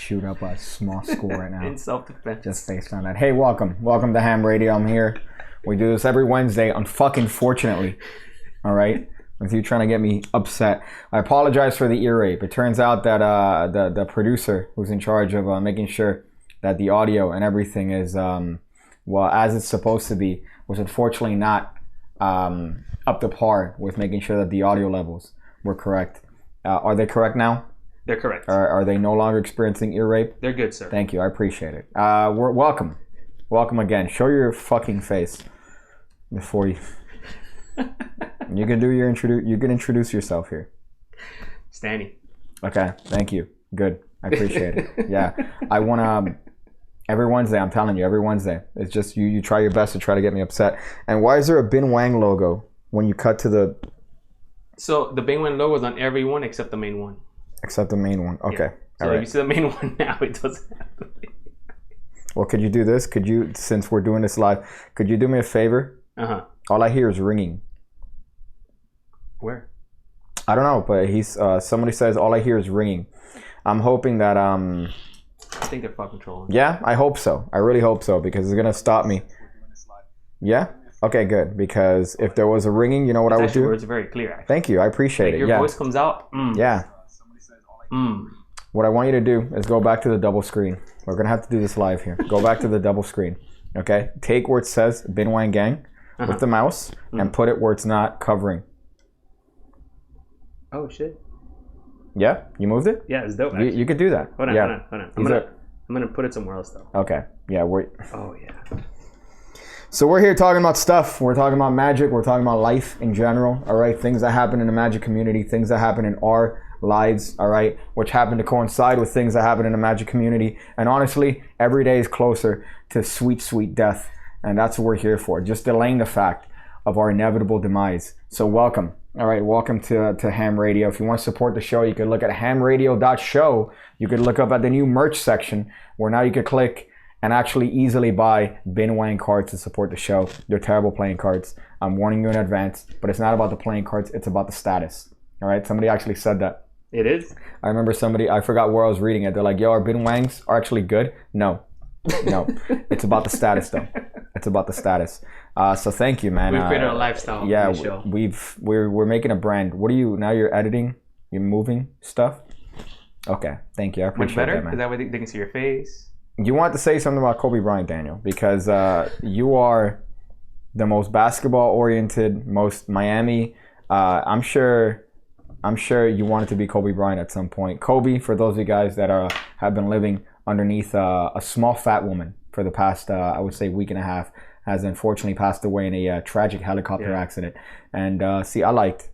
shoot up a small school right now. In self-defense. Just based on that. Hey, welcome to Ham Radio. I'm here. We do this every Wednesday. Unfortunately, all right. With you trying to get me upset. I apologize for the ear rape. It turns out that the producer who's in charge of making sure that the audio and everything is as it's supposed to be was unfortunately not up to par with making sure that the audio levels were correct. Are they correct now? They're correct. Are they no longer experiencing ear rape? They're good, sir. Thank you. I appreciate it. We're welcome again. Show your fucking face before you. You can introduce yourself here. Stanny. Okay. Thank you. Good. I appreciate it. Yeah. I want to. Every Wednesday, I'm telling you, every Wednesday. It's just you try your best to try to get me upset. And why is there a Bin Wang logo when you cut to the... So the Bin Wang logo is on every one except the main one. Except the main one. Okay. Yeah. So if you see the main one now, it doesn't have the main one. Well, could you do this? Could you, since we're doing this live, could you do me a favor? Uh-huh. All I hear is ringing. Where? I don't know, but somebody says all I hear is ringing. I'm hoping that... I think they're fucking trolling. Yeah, I hope so. I really hope so because it's going to stop me. Yeah? Okay, good. Because if there was a ringing, you know what I would do? It's very clear, actually. Thank you. I appreciate it. Your voice comes out. Yeah. What I want you to do is go back to the double screen. We're going to have to do this live here. Go back to the double screen. Okay? Take where it says Bin Wang Gang with the mouse and put it where it's not covering. Oh, shit. Yeah? You moved it? Yeah, it's dope. You could do that. Hold on. I'm gonna put it somewhere else though. Okay. Yeah. Oh yeah. So we're here talking about stuff. We're talking about magic. We're talking about life in general. All right. Things that happen in the magic community. Things that happen in our lives. All right. Which happen to coincide with things that happen in the magic community. And honestly, every day is closer to sweet, sweet death. And that's what we're here for. Just delaying the fact of our inevitable demise. So welcome. All right, welcome to Ham Radio. If you want to support the show, you can look at hamradio.show. You could look up at the new merch section where now you can click and actually easily buy Bin Wang cards to support the show. They're terrible playing cards. I'm warning you in advance, but it's not about the playing cards. It's about the status. All right, somebody actually said that. It is? I remember I forgot where I was reading it. They're like, yo, our Bin Wangs are actually good? No. It's about the status though. It's about the status. So thank you, man. We've created a lifestyle. Yeah, show. we're making a brand. What are you now? You're editing. You're moving stuff. Okay, thank you. I appreciate that, man. Because that way they can see your face. You want to say something about Kobe Bryant, Daniel, because you are the most basketball-oriented, most Miami. I'm sure you wanted to be Kobe Bryant at some point. Kobe, for those of you guys that have been living underneath a small fat woman for the past, I would say, week and a half, has unfortunately passed away in a tragic helicopter accident. And see, I liked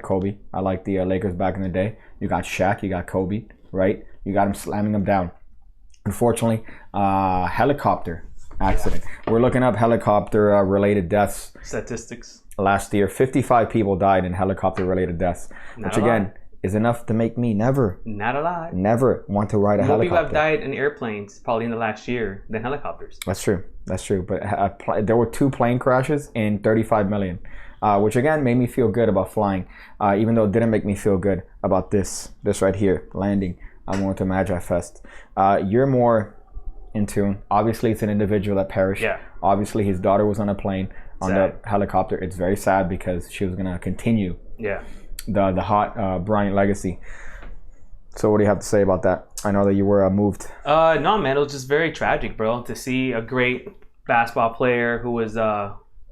Kobe. I liked the Lakers back in the day. You got Shaq, you got Kobe, right? You got him slamming them down. Unfortunately, helicopter accident. We're looking up helicopter related deaths. Statistics. Last year, 55 people died in helicopter related deaths, which again is enough to make me never want to ride a helicopter. More people have died in airplanes probably in the last year than helicopters. That's true. But there were 2 plane crashes in 35 million, which again made me feel good about flying, even though it didn't make me feel good about this right here, landing. I went to Magi Fest. You're more in tune. Obviously, it's an individual that perished. Yeah. Obviously, his daughter was on a plane, on the helicopter. It's very sad because she was going to continue the hot Bryant legacy. So what do you have to say about that? I know that you were moved. No, man, it was just very tragic, bro, to see a great basketball player who was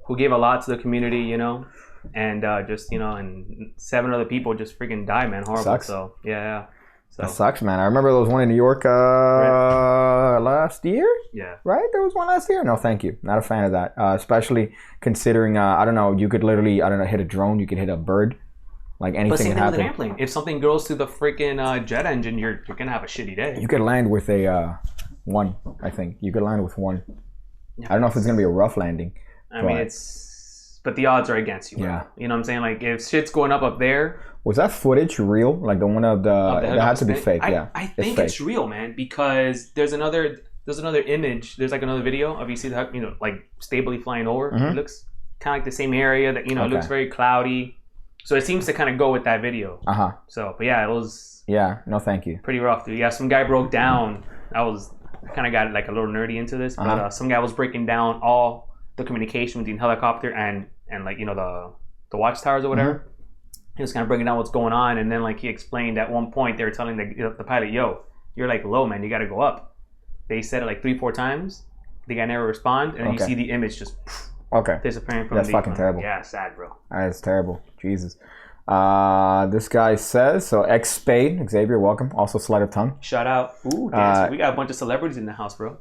who gave a lot to the community, you know, and just, you know, and 7 other people just freaking died, man. Horrible. Sucks. So yeah. So. That sucks, man. I remember there was one in New York last year. Yeah. Right? There was one last year? No, thank you. Not a fan of that. Especially considering, I don't know, you could literally, hit a drone. You could hit a bird. Like anything can happen. But same thing with an airplane. If something goes through the freaking jet engine, you're going to have a shitty day. You could land with a 1, I think. You could land with 1. Yeah, I don't know if it's going to be a rough landing. I mean, but the odds are against you. Yeah. You know what I'm saying? Like, if shit's going up there. Was that footage real? Like the one of the that had to be fake, I think it's real, man, because there's another image, there's like another video of you see that, you know, like stably flying over. It looks kind of like the same area that, you know, it looks very cloudy. So it seems to kind of go with that video. So, but yeah, it was. Yeah. No, thank you. Pretty rough, dude. Yeah, some guy broke down. I kind of got like a little nerdy into this, but some guy was breaking down all the communication between helicopter and like the watchtowers or whatever. He was kind of breaking down what's going on, and then like he explained at one point they were telling the pilot, "Yo, you're like low, man. You got to go up." They said it like 3-4 times. The guy never respond, and then you see the image just disappearing from. That's fucking terrible. Yeah, sad, bro. That's terrible. Jesus. This guy says, so X Spade, Xavier, welcome. Also Sleight of Tongue. Shout out. Ooh, we got a bunch of celebrities in the house, bro.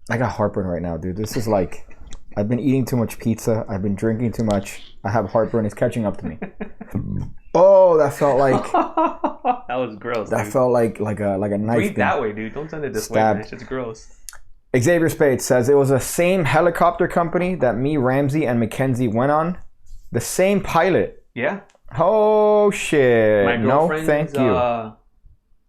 I got heartburn right now, dude. This is like, I've been eating too much pizza. I've been drinking too much. I have heartburn. It's catching up to me. Oh, that felt like. That was gross. That dude. felt like a knife. Breathe that way, dude. Don't send it this way, man. It's just gross. Xavier Spade says it was the same helicopter company that me, Ramsey, and Mackenzie went on. The same pilot. Yeah. Oh shit. My girlfriend's, no, thank you.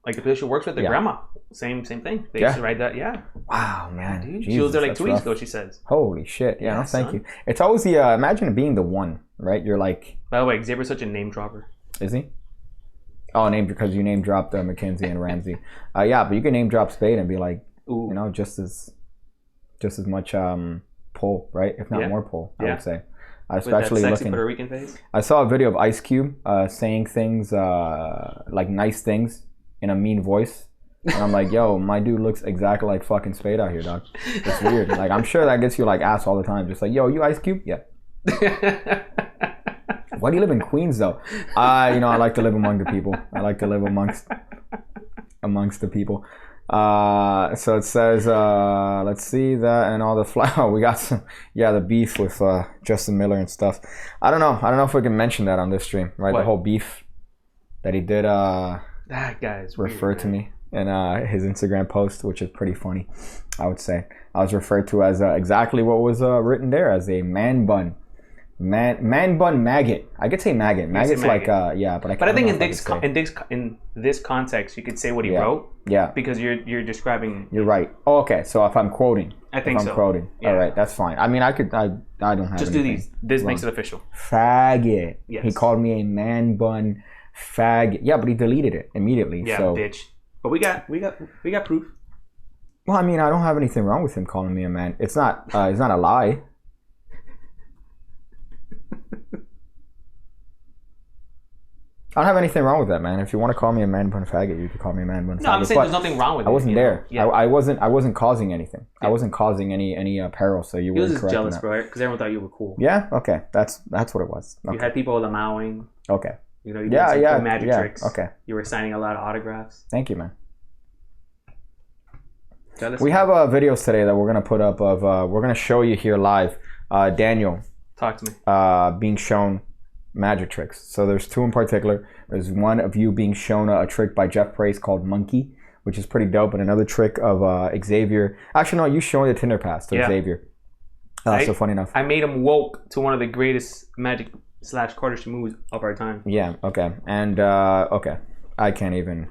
Like the people she works with, the grandma. Same thing. They used to ride that. Yeah. Wow, man. Dude. Jesus, she was there like 2 weeks ago, she says. Holy shit. Yeah, no, thank you. It's always the imagine it being the one, right? You're like. By the way, Xavier's such a name dropper. Is he? Oh, because you name dropped Mackenzie and Ramsey. Yeah, but you can name drop Spade and be like, ooh, just as much pull, right? If not more pull, I would say. Especially with that sexy Puerto Rican face. I saw a video of Ice Cube saying things like nice things in a mean voice, and I'm like, yo, my dude looks exactly like fucking Spade out here, dog. It's weird. Like, I'm sure that gets you like asked all the time, just like, yo, you Ice Cube? Yeah. Why do you live in Queens though? I like to live among the people. I like to live amongst the people. So it says, let's see that and all the we got some, the beef with Justin Miller and stuff. I don't know if we can mention that on this stream, right? What? The whole beef that he did that guy's refer weird, to me in his Instagram post, which is pretty funny, I would say. I was referred to as exactly what was written there, as a man bun maggot. I could say maggot. Maggot's like but I think in this context you could say what he wrote. Yeah. Because you're describing. You're right. Oh, okay. So if I'm quoting, quoting, all right, that's fine. I mean, I don't have. Just do these. This makes it official. Faggot. Yes. He called me a man bun faggot. Yeah, but he deleted it immediately. Yeah, so. Bitch. But we got proof. Well, I mean, I don't have anything wrong with him calling me a man. It's not a lie. I don't have anything wrong with that, man. If you want to call me a man bun faggot, you can call me a man bun faggot. No, I'm saying there's nothing wrong with it. I wasn't there. Yeah. I wasn't causing anything. Yeah. I wasn't causing any peril, so you were correct. He was just jealous, bro, because everyone thought you were cool. Yeah? Okay. That's what it was. Okay. You had people lamowing. Okay. You did some magic tricks. Okay. You were signing a lot of autographs. Thank you, man. Jealous, we have videos today that we're going to put up of, we're going to show you here live, Daniel. Talk to me. Being shown magic tricks. So there's two in particular. There's one of you being shown a trick by Jeff Praise called Monkey, which is pretty dope, and another trick of Xavier. Actually, no, you showing the Tinder pass to Xavier. So funny enough. I made him woke to one of the greatest magic / cardistry moves of our time. Yeah, okay. And, okay. I can't even...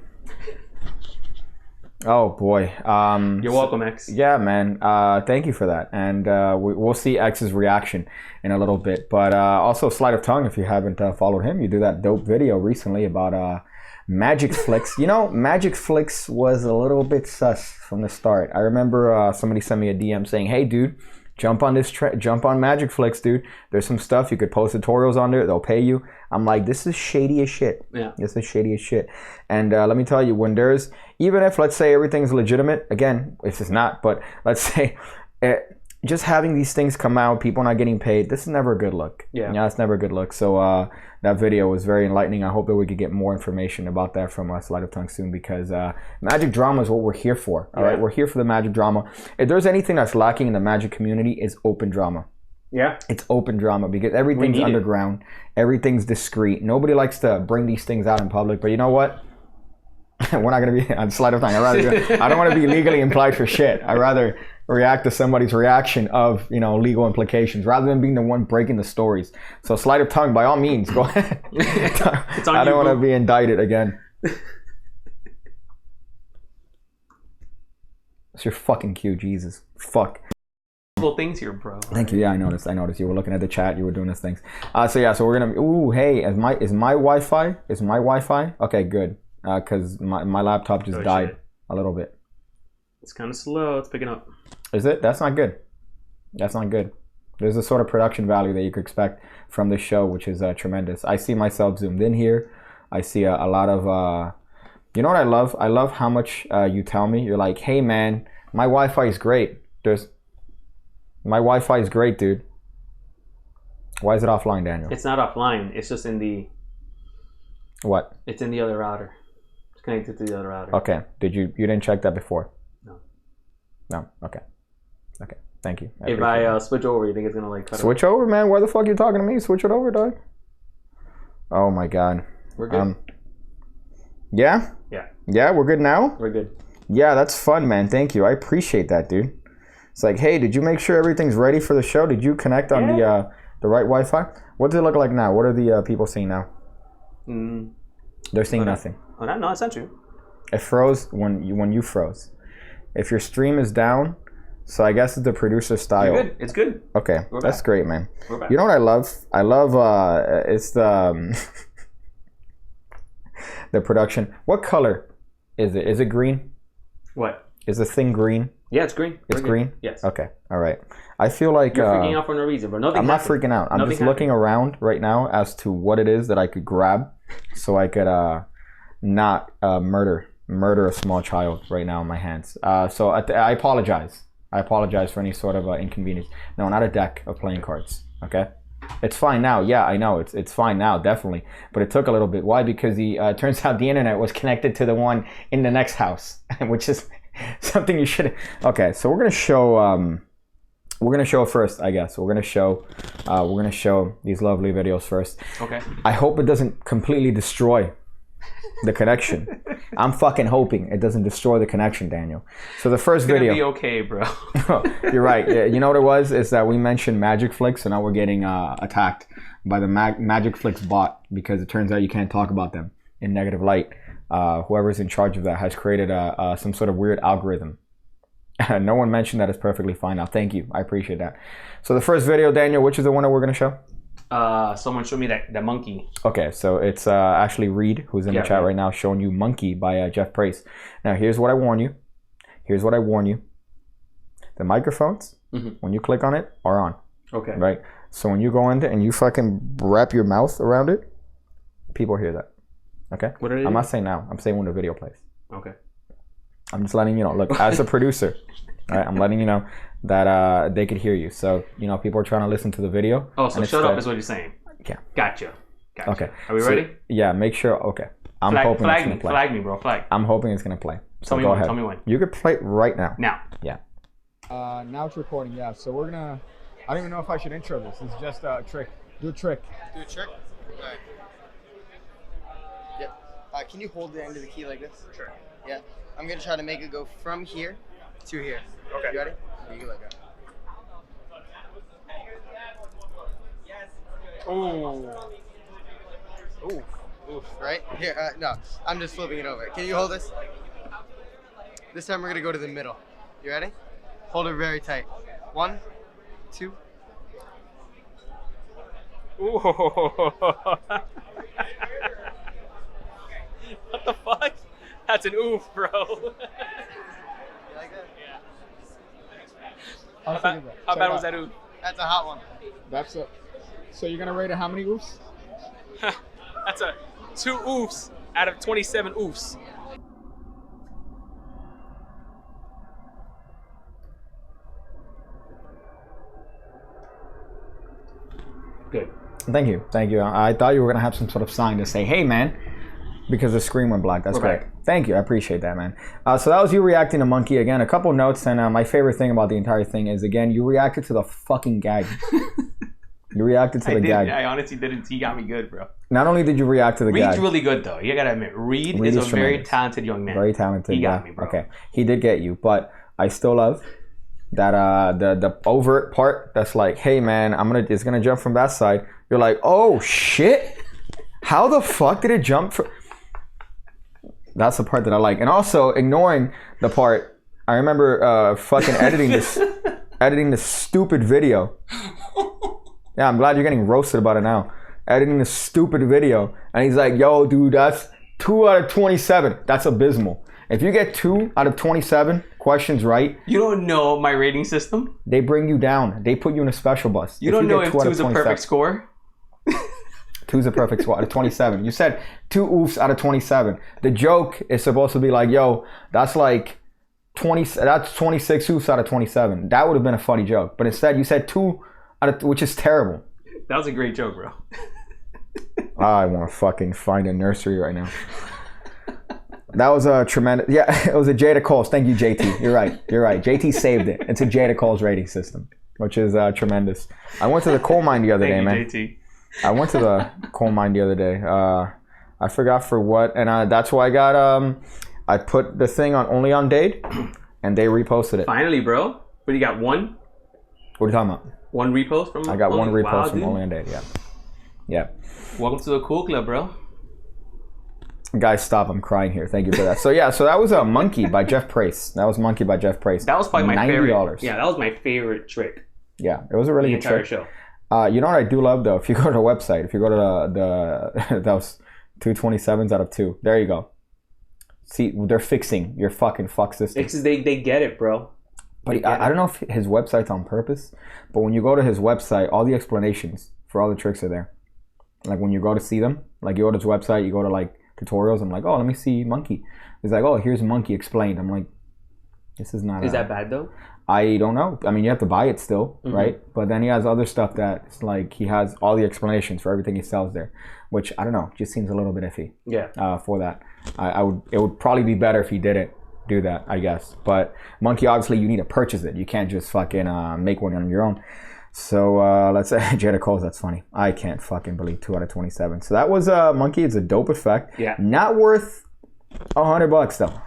Oh boy. You're welcome, X. Yeah, man. Thank you for that. And we'll see X's reaction in a little bit. But also Sleight of Tongue, if you haven't followed him, you did that dope video recently about Magic Flicks. Magic Flicks was a little bit sus from the start. I remember somebody sent me a DM saying, hey, dude, jump on Magic Flicks, dude. There's some stuff. You could post tutorials on there. They'll pay you. I'm like, this is shady as shit. Yeah. This is shady as shit. And let me tell you, when there's, even if, let's say, everything's legitimate, again, if it's not, but let's say, just having these things come out, people not getting paid, this is never a good look. Yeah, it's never a good look. So that video was very enlightening. I hope that we could get more information about that from Sleight of Tongue soon, because magic drama is what we're here for. All right, we're here for the magic drama. If there's anything that's lacking in the magic community, it's open drama. Yeah, it's open drama, because everything's underground, everything's discreet. Nobody likes to bring these things out in public. But you know what? We're not gonna be on Sleight of Tongue. I don't want to be legally implied for shit. I'd rather react to somebody's reaction of legal implications rather than being the one breaking the stories. So Sleight of Tongue, by all means, go ahead. I don't want to be indicted again. It's your fucking cue, Jesus. Fuck. multiple things here, bro. Thank you. Yeah, I noticed. You were looking at the chat. You were doing those things. So we're gonna. Ooh, hey, is my Wi-Fi? Okay, good. Because my laptop just died a little bit. It's kind of slow. It's picking up. Is it? That's not good. There's a sort of production value that you could expect from this show, which is tremendous. I see myself zoomed in here. I see a lot of. You know what I love? I love how much you tell me. You're like, hey man, my Wi-Fi is great. My Wi-Fi is great, dude. Why is it offline, Daniel? It's not offline. It's just in the. What? It's in the other router. It's connected to the other router. Okay. You didn't check that before? No. Okay. Thank you. If I switch over, you think it's gonna like cut switch over, man? Why the fuck are you talking to me? Switch it over, dog. Oh my god. We're good. Yeah. Yeah, we're good now. We're good. Yeah, that's fun, man. Thank you. I appreciate that, dude. It's like, hey, did you make sure everything's ready for the show? Did you connect on the right Wi-Fi? What does it look like now? What are the people seeing now? They're seeing nothing. Oh, no, that's not true. It froze when you froze. If your stream is down, so I guess it's the producer style. You're good. It's good. Okay, that's back. Great, man. We're back. You know what I love? I love it's the the production. What color is it? Is it green? What? Is the thing green? Yeah, it's green. It's green? Yes. Okay. All right. I feel like you're freaking out for no reason, bro. I'm not freaking out. I'm just looking around right now as to what it is that I could grab, so I could not murder a small child right now in my hands. So I apologize. I apologize for any sort of inconvenience. No, not a deck of playing cards. Okay. It's fine now. Yeah, I know. It's fine now, definitely. But it took a little bit. Why? Because turns out the internet was connected to the one in the next house, which is something you should. Okay, so we're gonna show. We're gonna show first, I guess. We're gonna show these lovely videos first. Okay. I hope it doesn't completely destroy the connection. I'm fucking hoping it doesn't destroy the connection, Daniel. So the first video. It's gonna be okay, bro. You're right. Yeah, you know what it was? Is that we mentioned Magic Flicks, and now we're getting attacked by the Magic Flicks bot because it turns out you can't talk about them in negative light. Whoever's in charge of that has created some sort of weird algorithm. No one mentioned that. It's perfectly fine now. Thank you. I appreciate that. So the first video, Daniel, which is the one that we're going to show? Someone showed me that monkey. Okay, so it's actually Reed, who's in the chat right now, showing you Monkey by Jeff Price. Now, here's what I warn you. The microphones, when you click on it, are on. Okay. Right? So when you go in there and you fucking wrap your mouth around it, people hear that. Okay? What are they I'm not saying now. I'm saying when the video plays. Okay. I'm just letting you know. Look, as a producer, right, I'm letting you know that they could hear you. So, people are trying to listen to the video. Oh, so shut up is what you're saying. Yeah. Gotcha. Okay. Are we ready? Yeah, make sure. Okay. I'm hoping it's going to play. Flag me, bro. Flag. I'm hoping it's going to play. So tell me when. You could play it right now. Now. Yeah. Now it's recording, yeah. So we're going to... I don't even know if I should intro this. It's just a trick. Do a trick. Do a trick? All right. Yep. Can you hold the end of the key like this? Sure. Yeah. I'm going to try to make it go from here to here. Okay. You ready? You go like that. Ooh. Ooh. Oof. Right? Here, no. I'm just flipping it over. Can you hold this? This time we're going to go to the middle. You ready? Hold it very tight. 1, 2. Ooh. What the fuck? That's an oof, bro. You like that? Yeah. How bad was that oof? That's a hot one. That's a... So you're going to rate it how many oofs? That's a 2 oofs out of 27 oofs. Good. Thank you. I thought you were going to have some sort of sign to say, hey, man, because the screen went black. That's great. Thank you. I appreciate that, man. So that was you reacting to Monkey again. A couple notes, and my favorite thing about the entire thing is, again, you reacted to the fucking gag. You reacted to the gag. I honestly didn't. He got me good, bro. Not only did you react to the gag. Reed's really good, though. You gotta admit, Reed is a very talented young man. Very talented. He got me, bro. Okay, he did get you, but I still love that the overt part. That's like, hey man, it's gonna jump from that side. You're like, oh shit, how the fuck did it jump from? That's the part that I like, and also ignoring the part. I remember fucking editing this. editing this stupid video. Yeah, I'm glad you're getting roasted about it now. Editing this stupid video. And he's like, yo, dude, that's 2 out of 27. That's abysmal. If you get 2 out of 27 questions right, You don't know my rating system. they bring you down. They put you in a special bus. You don't know get if 2 out 2 of is a 27 perfect score. 2's a perfect score out of 27. You said 2 oofs out of 27. The joke is supposed to be like, yo, that's like 20. That's 26 oofs out of 27. That would have been a funny joke. But instead, you said 2 out of, which is terrible. That was a great joke, bro. I want to fucking find a nursery right now. That was a tremendous. Yeah, it was a Jada Coles. Thank you, JT. You're right. JT saved it. It's a Jada Coles rating system, which is tremendous. I went to the coal mine the other day, man. JT. I went to the coal mine the other day. I forgot for what, and that's why I got. I put the thing on only on Dade, and they reposted it. Finally, bro. But you got one? What are you talking about? One repost from? I got one repost wow, from dude. only on Dade. Yeah, yeah. Welcome to the cool club, bro. Guys, stop! I'm crying here. Thank you for that. So yeah, so that was a Monkey by Jeff Price. That was Monkey by Jeff Price. That was probably my favorite. $90. Yeah, that was my favorite trick. Yeah, it was a really The good entire trick. show. You know what I do love though? If you go to the website, if you go to the that was 227s out of 2. There you go. See, they're fixing your fucking fuck system. It's they get it, bro. But I don't know if his website's on purpose, but when you go to his website, all the explanations for all the tricks are there. Like when you go to see them, like you go to his website, you go to like tutorials. I'm like, oh, let me see Monkey. He's like, oh, here's Monkey explained. I'm like, this is not. Is that bad though? I don't know. I mean, you have to buy it still, right? But then he has other stuff that's like he has all the explanations for everything he sells there, which I don't know, just seems a little bit iffy. Yeah. For that, it would probably be better if he didn't do that, I guess. But Monkey, obviously, you need to purchase it. You can't just fucking make one on your own. So let's say Jada Coles. That's funny. I can't fucking believe 2 out of 27. So that was Monkey. It's a dope effect. Yeah. Not worth $100 though.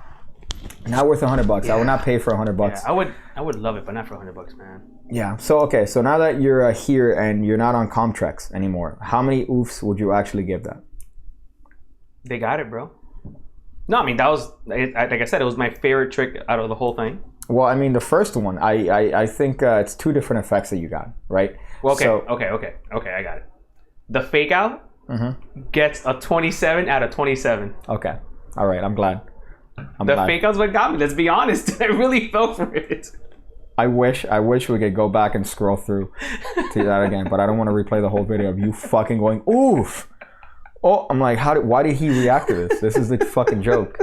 Not worth $100. I would not pay for $100. Yeah, I would love it, but not for $100, man. Yeah. So okay. So now that you're here and you're not on Comtrex anymore, how many oofs would you actually give that? They got it, bro. No, I mean that was like I said, it was my favorite trick out of the whole thing. Well, I mean the first one, I think it's 2 different effects that you got, right? Well, okay, So, okay, I got it. The fake out gets a 27 out of 27. Okay. All right. I'm glad. The fake out's what got me. Let's be honest. I really fell for it. I wish we could go back and scroll through to that again, but I don't want to replay the whole video of you fucking going oof. Oh, I'm like, why did he react to this? This is the fucking joke.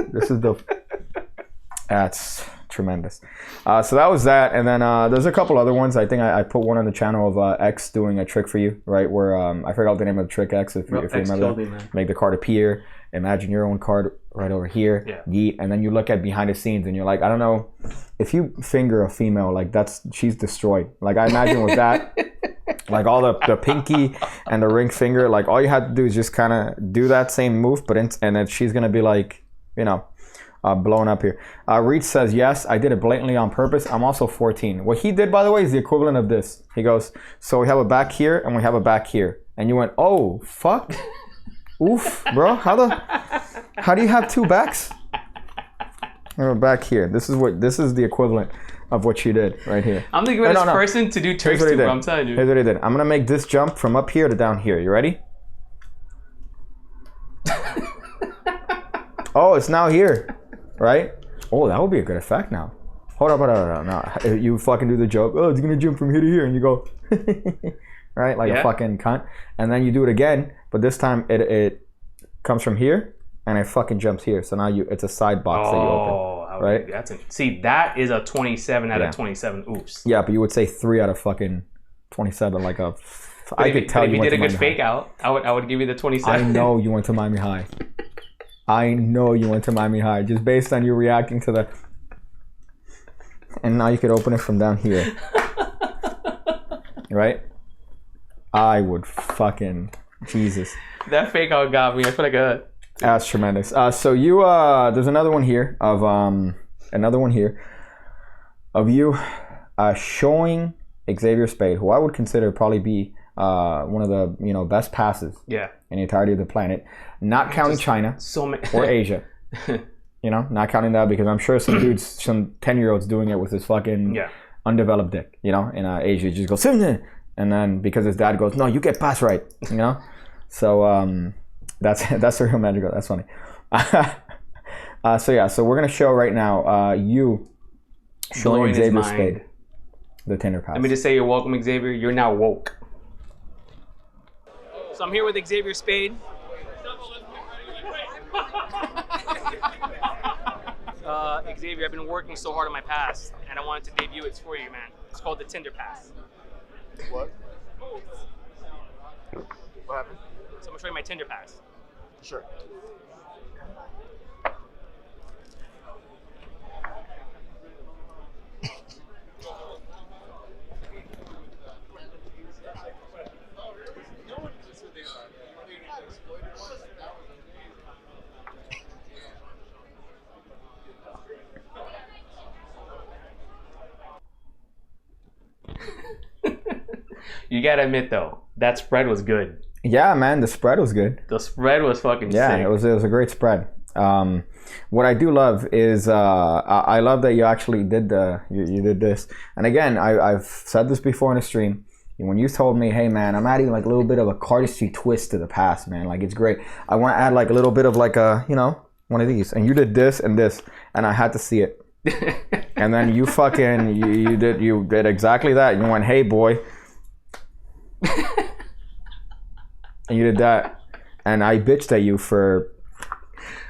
That's tremendous. So that was that, and then there's a couple other ones. I think I put one on the channel of X doing a trick for you, right? Where I forgot the name of the trick X. If you remember that. Make the card appear. Imagine your own card right over here. Yeah. Yeet, and then you look at behind the scenes, and you're like, I don't know, if you finger a female, like she's destroyed. Like I imagine with that. Like all the pinky and the ring finger, like all you have to do is just kind of do that same move, and then she's gonna be like, blown up here. Reed says, yes, I did it blatantly on purpose. I'm also 14. What he did, by the way, is the equivalent of this. He goes, so we have a back here and we have a back here, and you went, oh fuck, oof, bro. How do you have 2 backs? Back here. This is the equivalent of what she did right here. I'm the greatest person to do tricks to, bro. I'm telling you. Here's what he did. I'm gonna make this jump from up here to down here. You ready? Oh, it's now here, right? Oh, that would be a good effect now. Hold up, no. You fucking do the joke. Oh, it's gonna jump from here to here, and you go, right, like a fucking cunt. And then you do it again, but this time it comes from here, and it fucking jumps here. So now it's a side box that you open. Right? See, that is a 27 out of 27. Oops. Yeah, but you would say 3 out of fucking 27, like a. I could tell you did a good fake out. I would give you the 27. I know you went to Miami High. Just based on you reacting to the. And now you could open it from down here. Right? I would fucking Jesus. That fake out got me. I feel like That's tremendous. So you there's another one here of you showing Xavier Spade, who I would consider probably be one of the best passes in the entirety of the planet, not counting China or Asia. Not counting that, because I'm sure some dudes, some 10-year-olds doing it with his fucking undeveloped dick, you know. In Asia, you just go Simon, and then because his dad goes, no, you get past right, you know. So that's the real magic. That's funny. So we're gonna show right now you showing Xavier Spade the Tinder pass. Let me just say you're welcome, Xavier. You're now woke. So I'm here with Xavier Spade. Xavier, I've been working so hard on my pass, and I wanted to debut it for you, man. It's called the Tinder pass. What? What happened? So I'm gonna show you my Tinder pass. Sure. You gotta admit though, that spread was good. Yeah, man, the spread was good. The spread was fucking sick. Yeah, it was a great spread. What I do love is I love that you actually did you did this. And again, I've said this before in a stream. When you told me, hey man, I'm adding like a little bit of a cardistry twist to the pass, man. Like it's great. I want to add like a little bit of like a, you know, one of these. And you did this and this, and I had to see it. And then you fucking you did exactly that. You went, hey boy. And you did that, and I bitched at you for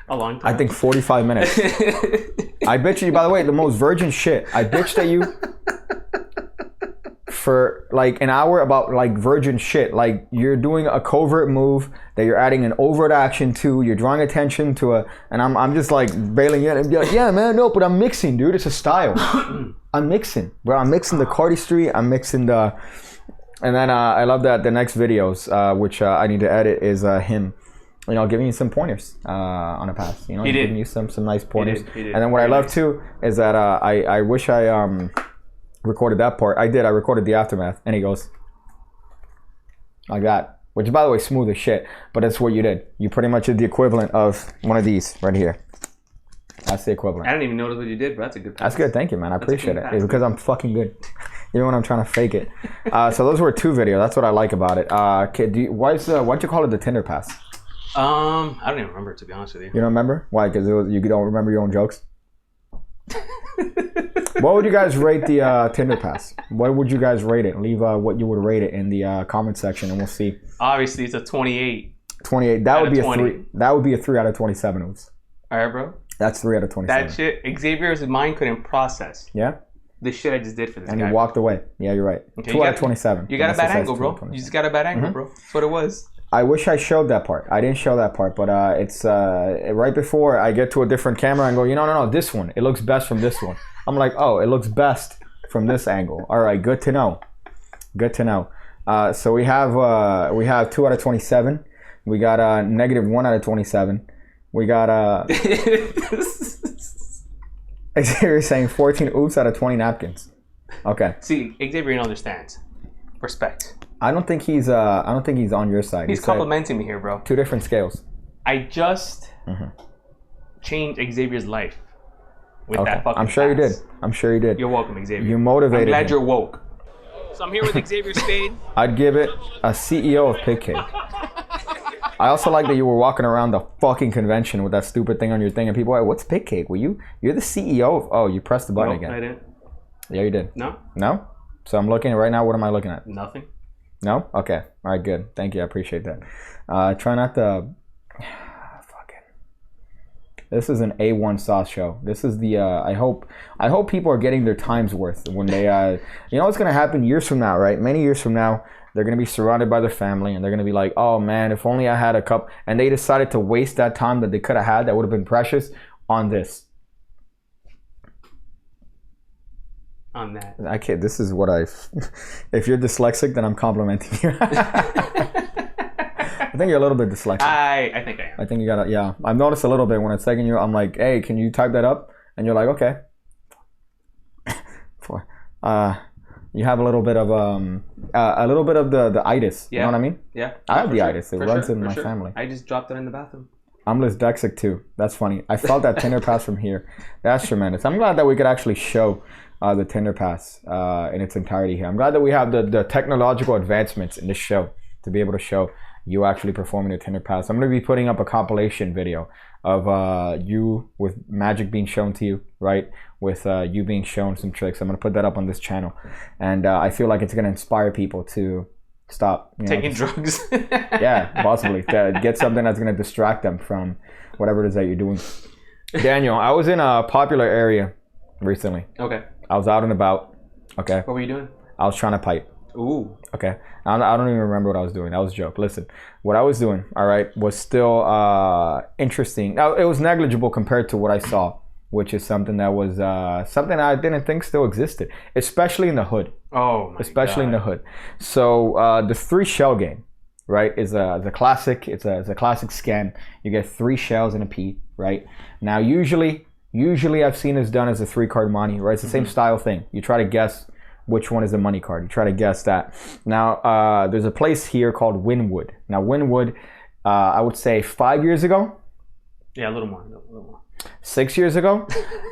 a long time. I think 45 minutes. I bitched at you, by the way, the most virgin shit. I bitched at you for like an hour about like virgin shit. Like you're doing a covert move that you're adding an overt action to. You're drawing attention to and I'm just like bailing in and be like, yeah, man, no, but I'm mixing, dude. It's a style. I'm mixing, bro. I'm mixing the cardistry. I'm mixing the. And then I love that the next videos, which I need to edit, is him, you know, giving you some pointers on a pass. You know, giving you some nice pointers. He did. And then what I love too is that I wish I recorded that part. I did. I recorded the aftermath, and he goes like that. Which, by the way, smooth as shit. But that's what you did. You pretty much did the equivalent of one of these right here. That's the equivalent. I didn't even notice what you did, but that's a good pass. That's good. Thank you, man. I appreciate it. It's because I'm fucking good. Even when I'm trying to fake it. So those were two videos. That's what I like about it. Why'd you call it the Tinder pass? I don't even remember, to be honest with you. You don't remember? Why? Because you don't remember your own jokes? What would you guys rate the Tinder pass? What would you guys rate it? Leave what you would rate it in the comment section, and we'll see. Obviously, it's a 28. 28. That would be a 3. That would be a 3 out of 27. Oops. All right, bro. That's 3 out of 27. That shit, Xavier's mind couldn't process. Yeah. The shit I just did for this guy. And he walked away. Yeah, you're right. Okay, 2 out of 27. You got a bad angle, bro. You just got a bad angle, bro. That's what it was. I wish I showed that part. I didn't show that part, but it's right before I get to a different camera and go, no, this one. It looks best from this one. I'm like, oh, it looks best from this angle. All right, good to know. Good to know. So we have 2 out of 27. We got negative 1 out of 27. We got Xavier saying 14 oops out of 20 napkins. Okay. See, Xavier understands. Respect. I don't think he's on your side. He's complimenting me here, bro. 2 different scales. I just changed Xavier's life with that fucking I'm sure pass. you did. I'm sure you did. You're welcome, Xavier. You motivated I'm glad him. you're woke. So I'm here with Xavier Spade. I'd give it a CEO of Pig Cake. I also like that you were walking around the fucking convention with that stupid thing on your thing, and people are like, what's Pig Cake? You're the CEO of... Oh, you pressed the button again. I didn't. Yeah, you did. No? No? So I'm looking right now. What am I looking at? Nothing. No? Okay. All right, good. Thank you. I appreciate that. Try not to... Fucking... This is an A1 sauce show. This is the... I hope people are getting their time's worth when they... you know what's going to happen years from now, right? Many years from now, they're going to be surrounded by their family, and they're going to be like, oh, man, if only I had a cup. And they decided to waste that time that they could have had that would have been precious on this. On that. I can't. This is what I... If you're dyslexic, then I'm complimenting you. I think you're a little bit dyslexic. I think I am. I think you gotta... Yeah. I've noticed a little bit when it's taking you... I'm like, hey, can you type that up? And you're like, okay. You have a little bit of the itis. Yeah. You know what I mean? Yeah. I have the itis. It runs in my family. I just dropped it in the bathroom. I'm dyslexic too. That's funny. I felt that Tinder pass from here. That's tremendous. I'm glad that we could actually show the Tinder pass in its entirety here. I'm glad that we have the technological advancements in this show to be able to show you actually performing a Tinder pass. I'm going to be putting up a compilation video of you with magic being shown to you, right? With you being shown some tricks. I'm going to put that up on this channel. And I feel like it's going to inspire people to stop taking drugs. Yeah, possibly to get something that's going to distract them from whatever it is that you're doing. Daniel, I was in a popular area recently. Okay. I was out and about. Okay. What were you doing? I was trying to pipe. Ooh. Okay. I don't even remember what I was doing. That was a joke. Listen, what I was doing, all right, was still interesting. Now, it was negligible compared to what I saw, which is something that was something I didn't think still existed, especially in the hood. Oh my Especially God. in the hood. So the 3 shell game, right, is a classic. It's a classic scam. You get 3 shells and a P, right? Now, usually I've seen this done as a 3-card money, right? It's the same style thing. You try to guess which one is the money card. You try to guess that. Now, there's a place here called Wynwood. Now, Wynwood, I would say 5 years ago. Yeah, a little more. 6 years ago,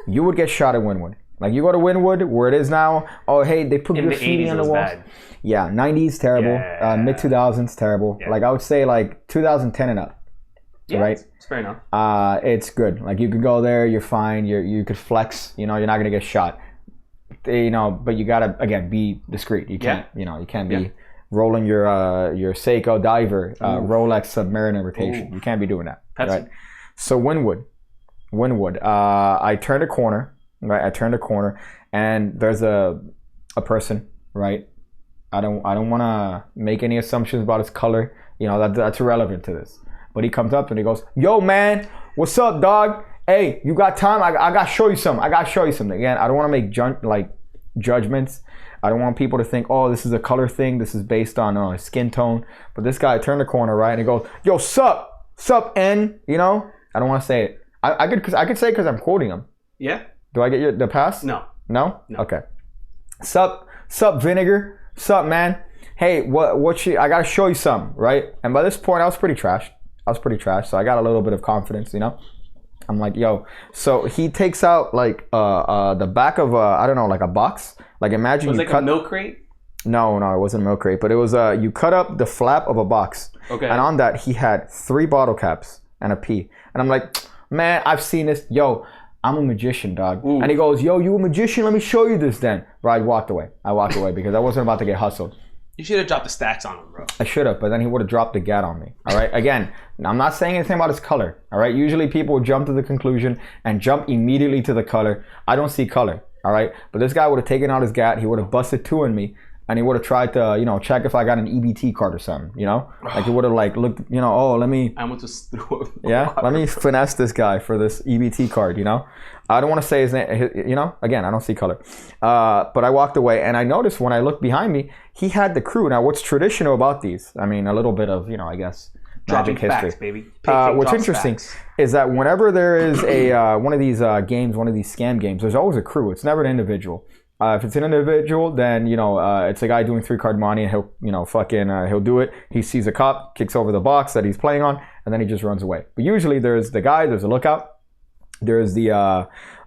you would get shot at Wynwood. Like, you go to Wynwood, where it is now. Oh, hey, they put In the graffiti 80s on it the was walls. bad. Yeah, 90s terrible. Yeah. Mid 2000s terrible. Yeah. Like, I would say like 2010 and up. Yeah, Right? it's fair enough. It's good. Like, you could go there, you're fine. You could flex. You know, you're not gonna get shot. You know, but you gotta again be discreet. You can't. You know, you can't be rolling your Seiko diver Rolex Submariner rotation. Ooh. You can't be doing that. Pepsi. Right. So Wynwood. I turned a corner. Right. I turned a corner, and there's a person. Right. I don't want to make any assumptions about his color. You know, that's irrelevant to this. But he comes up and he goes, "Yo, man, what's up, dog? Hey, you got time? I got to show you something. Again, I don't want to make judgments. I don't want people to think, oh, this is a color thing. This is based on skin tone. But this guy turned the corner, right? And he goes, "Yo, sup, N?" You know? I don't want to say it. I could say it because I'm quoting him. Yeah. Do I get the pass? No. No? Okay. Sup, Vinegar? Sup, man? Hey, I got to show you something, right? And by this point, I was pretty trashed. So I got a little bit of confidence, you know? I'm like, yo. So he takes out like the back of I don't know, like a box. Like, imagine Was it you like cut a milk crate? No, it wasn't a milk crate, but it was you cut up the flap of a box. Okay. And on that he had 3 bottle caps and a P. And I'm like, man, I've seen this. Yo, I'm a magician, dog. Ooh. And he goes, yo, you a magician? Let me show you this then. Bro, I walked away because I wasn't about to get hustled. You should have dropped the stacks on him, bro. I should have, but then he would have dropped the gat on me. All right. Again, I'm not saying anything about his color. All right. Usually people jump to the conclusion and jump immediately to the color. I don't see color. All right. But this guy would have taken out his gat. He would have busted 2 in me, and he would have tried to, check if I got an EBT card or something. Like he would have looked. Oh, let me. I almost just threw him. Yeah. Let me finesse this guy for this EBT card. I don't want to say his name. Again, I don't see color. But I walked away, and I noticed when I looked behind me, he had the crew. Now, what's traditional about these? I mean, a little bit of, I guess, Dropping magic history. facts, baby. What's interesting is that whenever there is a one of these games, one of these scam games, there's always a crew. It's never an individual. If it's an individual, then it's a guy doing 3-card money, and he'll he'll do it. He sees a cop, kicks over the box that he's playing on, and then he just runs away. But usually there's the guy, there's a lookout. There's the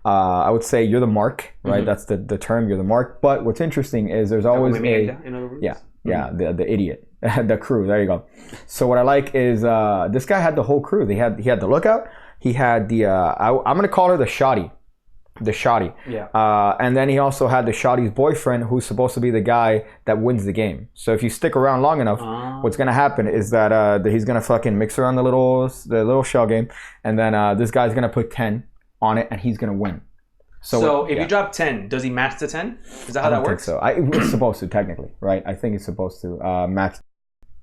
I would say you're the mark, right? Mm-hmm. That's the term, you're the mark. But what's interesting is there's always the idiot, the crew. There you go. So what I like is this guy had the whole crew. He had the lookout. He had the I'm gonna call her the shoddy. Yeah. And then he also had the shoddy's boyfriend, who's supposed to be the guy that wins the game. So if you stick around long enough, what's gonna happen is that he's gonna fucking mix around the little shell game, and then this guy's gonna put 10 on it, and he's gonna win. So if you drop 10, does he match the 10? Is that how that works? So it's supposed to, technically, right? I think he's supposed to match,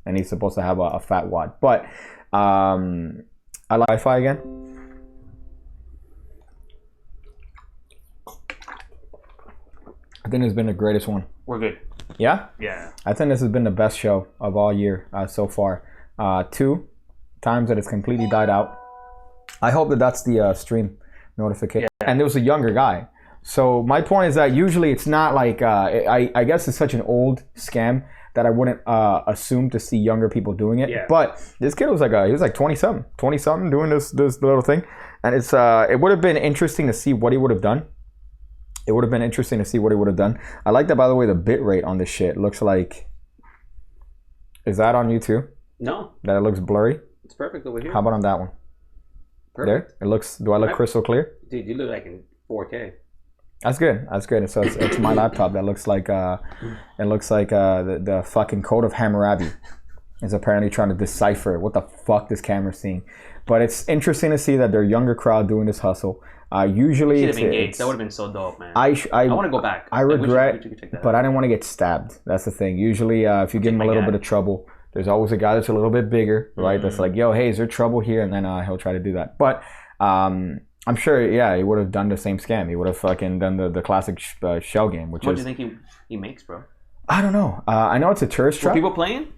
and he's supposed to have a fat wad. But I like Wi-Fi again. I think it's been the greatest one. We're good. Yeah? Yeah. I think this has been the best show of all year so far. 2 times that it's completely died out. I hope that that's the stream notification. Yeah. And there was a younger guy. So my point is that usually it's not like, I guess it's such an old scam that I wouldn't assume to see younger people doing it. Yeah. But this kid was like 20 something doing this little thing, and it would have been interesting to see what he would have done. It would have been interesting to see what he would have done. I like that, by the way. The bit rate on this shit looks like. Is that on you too? No, That it looks blurry. it's perfect over here. How about on that one? Perfect. There. It looks. Do I look crystal clear? Dude, you look like in 4K. That's good. That's good. So it's my laptop that looks like the fucking code of Hammurabi is apparently trying to decipher what the fuck this camera's seeing. But it's interesting to see that they're a younger crowd doing this hustle. Usually, Should have engaged. That would have been so dope, man. I want to go back. I regret, we should check that but out. I didn't want to get stabbed. That's the thing. Usually, if you give him a little bit of trouble, there's always a guy that's a little bit bigger, right? That's like, yo, hey, is there trouble here? And then he'll try to do that. But I'm sure, yeah, he would have done the same scam. He would have fucking done the classic shell game, which What is. do you think he makes, bro? I don't know. I know it's a tourist Were trap. people playing?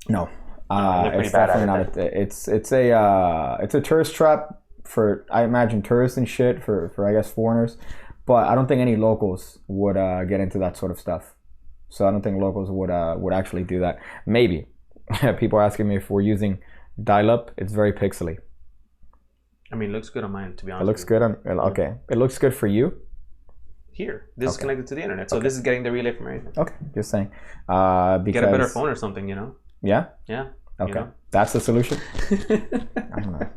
No, they're pretty it's bad definitely at not. It's a tourist trap for, I imagine, tourists and shit for I guess foreigners, but I don't think any locals would get into that sort of stuff. So I don't think locals would actually do that. Maybe people are asking me if we're using dial-up. It's very pixely. I mean, it looks good on mine, to be honest. It looks good on. Okay, it looks good for you. Here, this is connected to the internet, so this is getting the relay from everything. Okay, just saying. Because, Get a better phone or something, you know? Yeah. Yeah. Okay, You know? that's the solution. I don't know.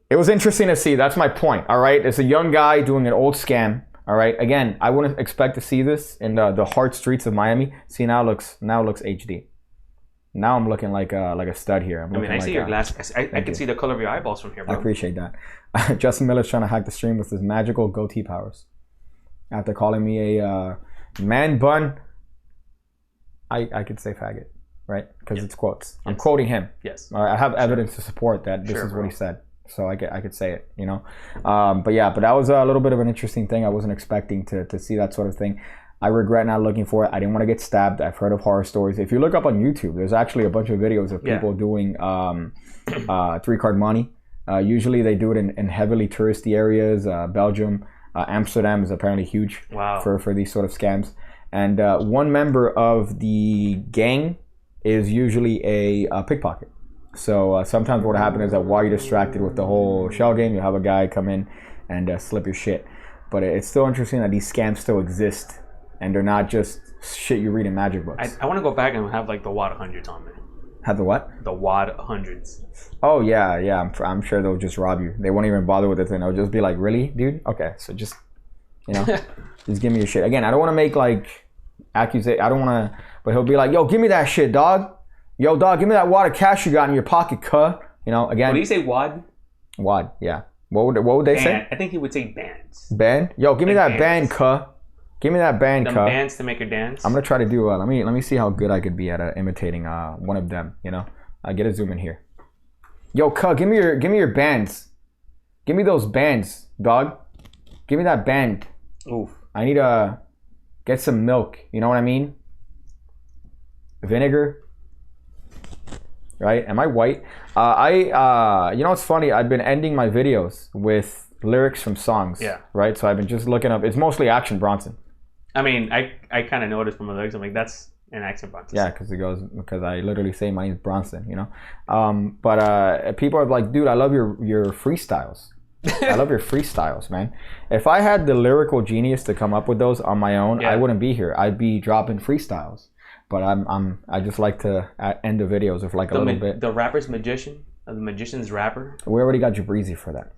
It was interesting to see. That's my point. All right, it's a young guy doing an old scam. All right. Again, I wouldn't expect to see this in the hard streets of Miami. See, now it looks HD. Now I'm looking like a stud here. I mean, I see your glasses. I can see the color of your eyeballs from here, bro. I appreciate that. Justin Miller's trying to hack the stream with his magical goatee powers. After calling me a man bun, I could say faggot, right? Because it's quotes. I'm quoting him. Yes. All right, I have evidence to support that this is what he said. So I could say it, you know. But that was a little bit of an interesting thing. I wasn't expecting to see that sort of thing. I regret not looking for it. I didn't want to get stabbed. I've heard of horror stories. If you look up on YouTube, there's actually a bunch of videos of people doing 3-card money. Usually they do it in heavily touristy areas. Belgium, Amsterdam is apparently huge for these sort of scams. And one member of the gang is usually a pickpocket. So sometimes what happens is that while you're distracted with the whole shell game, you have a guy come in and slip your shit. But it's still interesting that these scams still exist. And they're not just shit you read in magic books. I want to go back and have like the WAD 100s on me. Have the what? The WAD 100s. Oh yeah. I'm sure they'll just rob you. They won't even bother with it. They'll just be like, really, dude? Okay, so just, just give me your shit. Again, I don't want to make like accusation. I don't want to. But he'll be like, yo, give me that shit, dog. Yo, dog, give me that wad of cash you got in your pocket, cuh. Again. What do you say, WAD? WAD, yeah. What would they say? I think he would say bands. Band? Yo, give me that band, cuh. Give me that band, Them cuh. bands to make her dance. I'm gonna try to do. Let me see how good I could be at imitating one of them. I get a zoom in here. Yo, cuh, give me your bands. Give me those bands, dog. Give me that band. Oof. I need to get some milk. You know what I mean? Vinegar. Right? Am I white? It's funny. I've been ending my videos with lyrics from songs. Yeah. Right? So I've been just looking up. It's mostly Action Bronson. I mean, I kind of noticed from the lyrics. I'm like, that's an Action Bronson. Yeah, because I literally say my name's Bronson. But people are like, dude, I love your freestyles. I love your freestyles, man. If I had the lyrical genius to come up with those on my own, I wouldn't be here. I'd be dropping freestyles. But I just like to end the videos with like a little bit. The rapper's magician, the magician's rapper. We already got Jabrizi for that.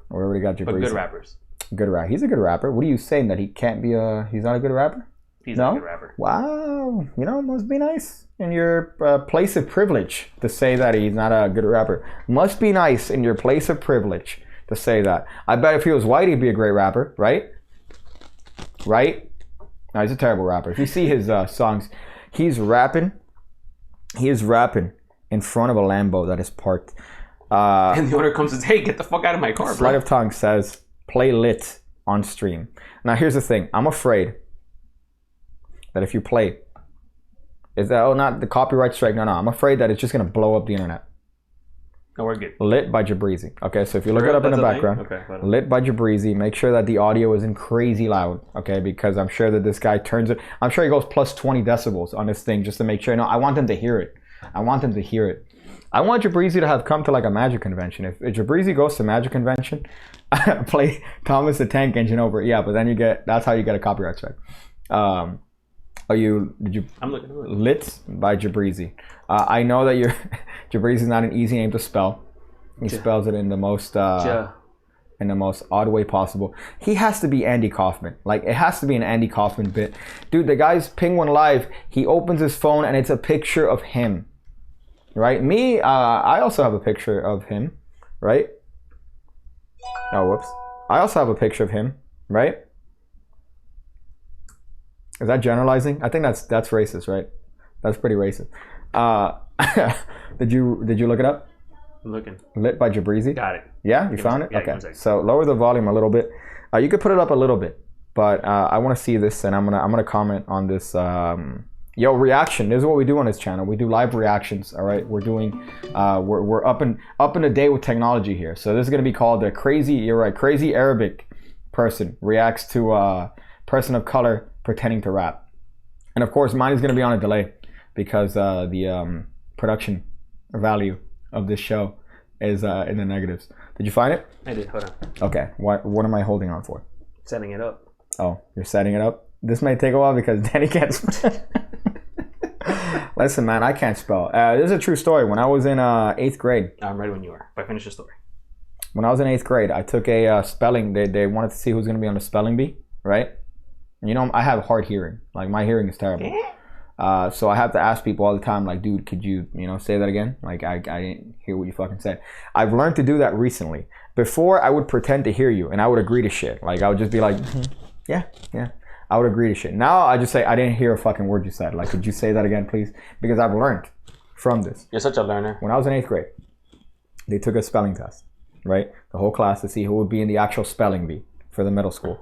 We already got Jabrizi. But good rappers. Good rapper. He's a good rapper. What are you saying, that he can't be he's not a good rapper? He's not a good rapper. Wow. Must be nice in your place of privilege to say that he's not a good rapper. Must be nice in your place of privilege to say that. I bet if he was white, he'd be a great rapper, right? Right? No, he's a terrible rapper. If you see his songs, he's rapping. He is rapping in front of a Lambo that is parked. And the owner comes and says, hey, get the fuck out of my car, bro. Sleight of tongue says, play lit on stream. Now, here's the thing. I'm afraid that if you play, is that not the copyright strike? No. I'm afraid that it's just going to blow up the internet. No, we're good. Lit by Jabrizi. Okay, so if you look it up in the background, okay, Lit by Jabrizi, make sure that the audio isn't crazy loud, okay? Because I'm sure that this guy turns it. I'm sure he goes plus 20 decibels on this thing just to make sure. No, I want them to hear it. I want them to hear it. I want Jabrizi to have come to like a Magic convention. If Jabrizi goes to Magic convention, play Thomas the Tank Engine over it. Yeah, but then that's how you get a copyright strike. I'm looking Lit by Jabrizi. I know that Jabrizi is not an easy name to spell. He spells it in the most in the most odd way possible. He has to be Andy Kaufman. Like, it has to be an Andy Kaufman bit. Dude, the guy's Penguin Live. He opens his phone and it's a picture of him. Right? Me, I also have a picture of him. Right? Oh, whoops. I also have a picture of him. Right? Is that generalizing? I think that's racist, right? That's pretty racist. Did you look it up? I'm looking. Lit by Jabrizi. Got it. Yeah, you found it? Yeah, okay. So lower the volume a little bit. You could put it up a little bit, but I want to see this, and I'm gonna comment on this. Reaction. This is what we do on this channel. We do live reactions. All right. We're doing. We're up in the day with technology here. So this is gonna be called the crazy. You're right. Crazy Arabic person reacts to a person of color pretending to rap, and of course mine is gonna be on a delay because the production value of this show is in the negatives. Did you find it? I did. Hold on. Okay. What am I holding on for? Setting it up. Oh, you're setting it up? This may take a while because Danny can't spell. Listen, man, I can't spell. This is a true story. When I was in 8th grade. I'm ready when you are. But finish the story. When I was in 8th grade, I took a spelling. They wanted to see who's going to be on the spelling bee, right? And, you know, I have hard hearing. Like, my hearing is terrible. So I have to ask people all the time, like, dude, could you, say that again? Like, I didn't hear what you fucking said. I've learned to do that recently. Before, I would pretend to hear you, and I would agree to shit. Like, I would just be like, yeah. I would agree to shit. Now, I just say, I didn't hear a fucking word you said. Like, could you say that again, please? Because I've learned from this. You're such a learner. When I was in 8th grade, they took a spelling test, right? The whole class to see who would be in the actual spelling bee for the middle school.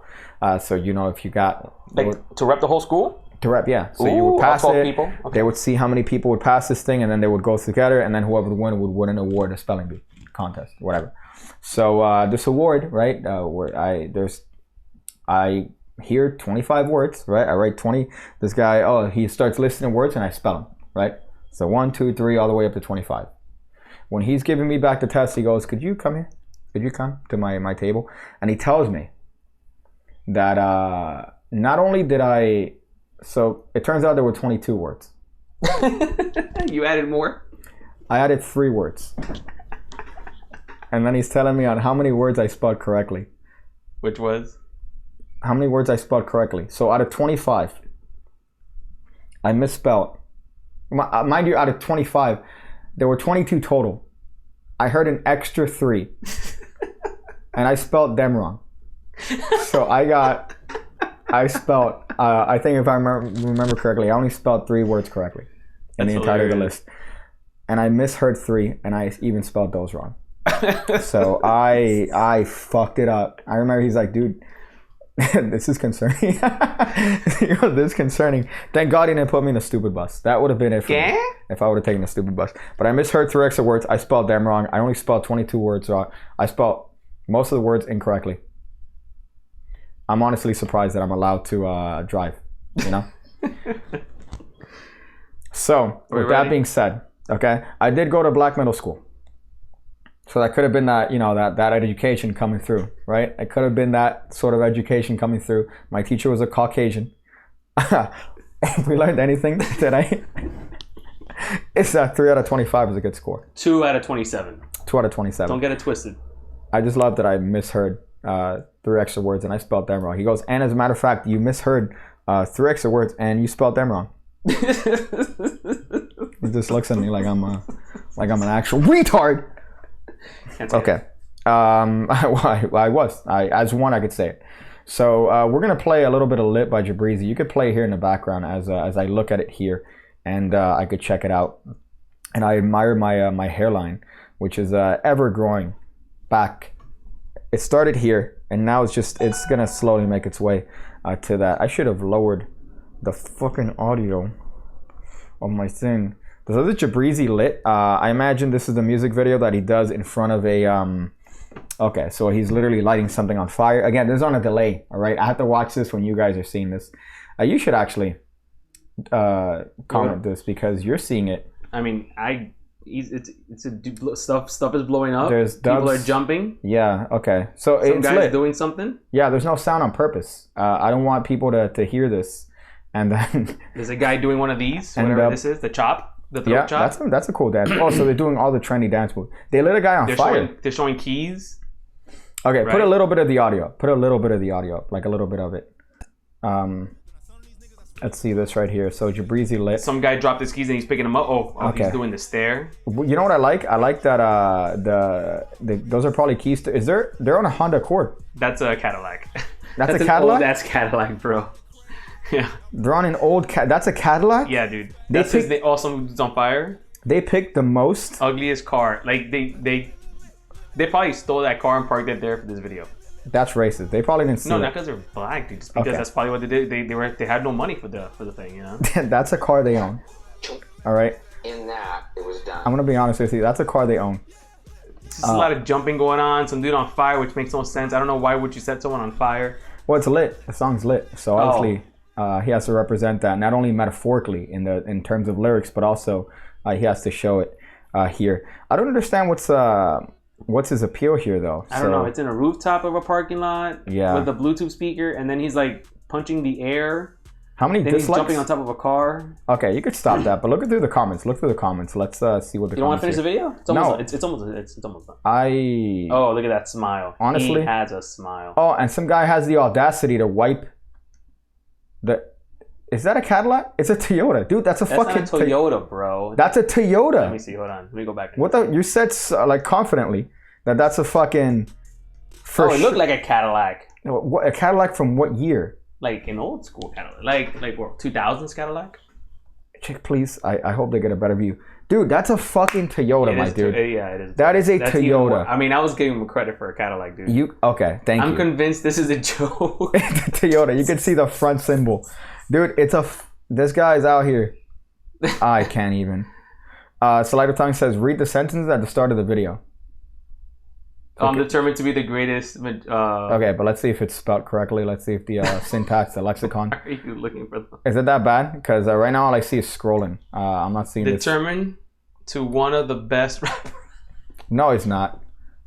So, if you got... Like, to rep the whole school? To rep, yeah. So you would pass it. People? Okay. They would see how many people would pass this thing, and then they would go together, and then whoever would win an award, a spelling bee contest, whatever. So this award, right? Where I hear 25 words, right? I write 20. This guy, he starts listing words, and I spell them, right? So 1, 2, 3, all the way up to 25. When he's giving me back the test, he goes, "Could you come here? Could you come to my table?" And he tells me that not only did I. So it turns out there were 22 words. You added more? I added 3 words. And then he's telling me on how many words I spelled correctly. Which was? How many words I spelled correctly. So out of 25, I misspelled. Mind you, out of 25, there were 22 total. I heard an extra 3. And I spelled them wrong. So I spelled, I think if I remember correctly, I only spelled 3 words correctly in the entirety of the list. And I misheard 3, and I even spelled those wrong. So I fucked it up. I remember he's like, "Dude, this is concerning." This is concerning. Thank God he didn't put me in a stupid bus. That would have been it for me if I would have taken a stupid bus. But I misheard 3 extra words. I spelled them wrong. I only spelled 22 words wrong. I spelled most of the words incorrectly. I'm honestly surprised that I'm allowed to drive, So, with that being said, okay, I did go to black middle school. So that could have been that, that education coming through, right? It could have been that sort of education coming through. My teacher was a Caucasian. If we learned anything today, it's that 3 out of 25 is a good score. 2 out of 27. 2 out of 27. Don't get it twisted. I just love that I misheard 3 extra words and I spelled them wrong. He goes, and as a matter of fact, you misheard 3 extra words and you spelled them wrong. He just looks at me like I'm an actual retard. Okay. As one I could say it. So we're gonna play a little bit of Lit by Jabrizi. You could play here in the background as I look at it here, and I could check it out. And I admire my hairline, which is ever growing back. It started here, and now it's gonna slowly make its way to that. I should have lowered the fucking audio of my thing. This is Jabrizi Lit. I imagine this is the music video that he does in front of a okay, so he's literally lighting something on fire. Again, this is on a delay, all right? I have to watch this when you guys are seeing this. You should actually comment this because you're seeing it. I mean, stuff is blowing up. There's people dubs. are jumping. Yeah, okay. So Some it's guy's lit. doing something. Yeah, there's no sound on purpose. I don't want people to hear this. And then There's a guy doing one of these, And, whatever this is, the chop, the throat yeah, chop. that's a cool dance. Oh, so they're doing all the trendy dance moves. They lit a guy on fire. They're showing keys. Okay, right? put a little bit of the audio up. Put a little bit of the audio up, like a little bit of it. Let's see this right here. So Jabrizi Lit. Some guy dropped his keys and he's picking them up. Okay. He's doing the stare. You know what I like? I like that those are probably keys to. They're on a Honda Accord. That's a Cadillac. That's a Cadillac? That's Cadillac, bro. Yeah. They're on an old that's a Cadillac? Yeah, dude. They That's his awesome dude's on fire. They picked the most Ugliest car. Like they probably stole that car and parked it there for this video. That's racist. They probably didn't see No, it. not because they're black, dude. Just because Okay. that's probably what they did. They had no money for the thing, you know. That's a car they own. All right. In that, it was done. I'm gonna be honest with you. That's a car they own. It's just a lot of jumping going on. Some dude on fire, which makes no sense. I don't know why would you set someone on fire. Well, it's lit. The song's lit. So obviously, he has to represent that not only metaphorically in terms of lyrics, but also he has to show it here. I don't understand what's his appeal here, though. I don't know. It's in a rooftop of a parking lot. Yeah. With a Bluetooth speaker, and then he's like punching the air. How many Then he's dislikes? jumping on top of a car. Okay, you could stop that, but look through the comments. Look through the comments. Let's see what the You don't want comments to finish the here. video? It's almost, No. it's almost done. I Oh, look at that smile. Honestly? He has a smile. Oh, and some guy has the audacity to wipe the. Is that a Cadillac? It's a Toyota, dude. That's a That's fucking not a Toyota, bro. That's a Toyota. Let me see. Hold on. Let me go back. What the? You said like confidently that that's a fucking. Oh, it looked like a Cadillac. What, a Cadillac from what year? Like an old school Cadillac. Like what, 2000s Cadillac? Check, please. I hope they get a better view. Dude, that's a fucking Toyota, It my is dude. yeah, it is. That is a That's even Toyota. more- I mean, I was giving him credit for a Cadillac, dude. Okay, thank you. I'm convinced this is a joke. The Toyota. You can see the front symbol. Dude, this guy's out here. I can't even. Slider Tongue says, read the sentences at the start of the video. I'm determined to be the greatest. Okay, but let's see if it's spelled correctly. Let's see if the syntax, the lexicon. Are you looking for them? Is it that bad? Because right now all I see is scrolling. I'm not seeing this. Determined to one of the best rappers. No, it's not.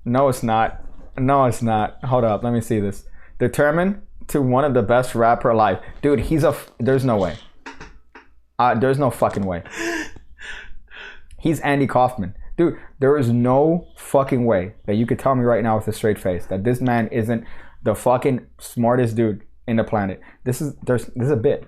No, it's not. No, it's not. Hold up. Let me see this. Determined to one of the best rapper alive. Dude, there's no way. There's no fucking way. He's Andy Kaufman. Dude, there is no fucking way that you could tell me right now with a straight face that this man isn't the fucking smartest dude in the planet. This is a bit.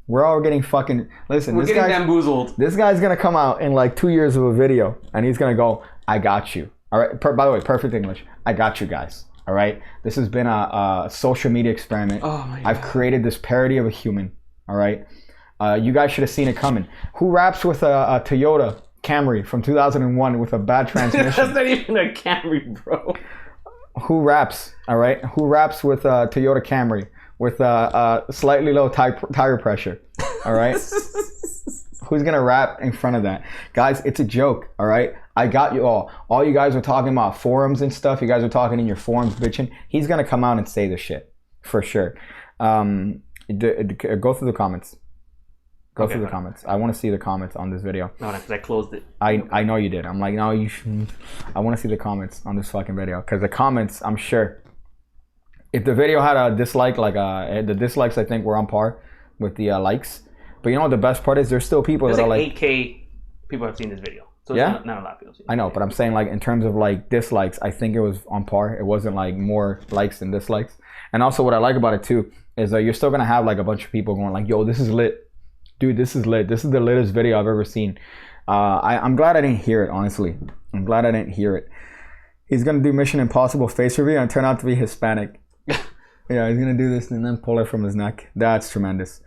We're all getting fucking... Listen, We're getting bamboozled. This guy's going to come out in like 2 years of a video and he's going to go, I got you. All right. By the way, perfect English. I got you guys. All right. This has been a social media experiment. Oh my God. I've created this parody of a human. All right. You guys should have seen it coming. Who raps with a Toyota Camry from 2001 with a bad transmission? That's not even a Camry, bro. Who raps? All right. Who raps with a Toyota Camry with a slightly low tire pressure? All right. Who's gonna rap in front of that? Guys, it's a joke, all right? I got you all. All you guys are talking about forums and stuff. You guys are talking in your forums bitching. He's gonna come out and say this shit, for sure. Go through the comments. Go through the comments. I want to see the comments on this video. No, because I closed it. I know you did. I'm like, no, you shouldn't. I want to see the comments on this fucking video. Because the comments, I'm sure, if the video had a dislike, the dislikes I think were on par with the likes. But you know what the best part is? There's still people There's that are like like 8K people have seen this video. So it's Yeah? not a lot of people see it. I know, but I'm saying like in terms of like dislikes, I think it was on par. It wasn't like more likes than dislikes. And also what I like about it too is you're still gonna have like a bunch of people going like, yo, this is lit. Dude, this is lit. This is the latest video I've ever seen. I'm glad I didn't hear it, honestly. I'm glad I didn't hear it. He's gonna do Mission Impossible face reveal and turn out to be Hispanic. Yeah, he's gonna do this and then pull it from his neck. That's tremendous.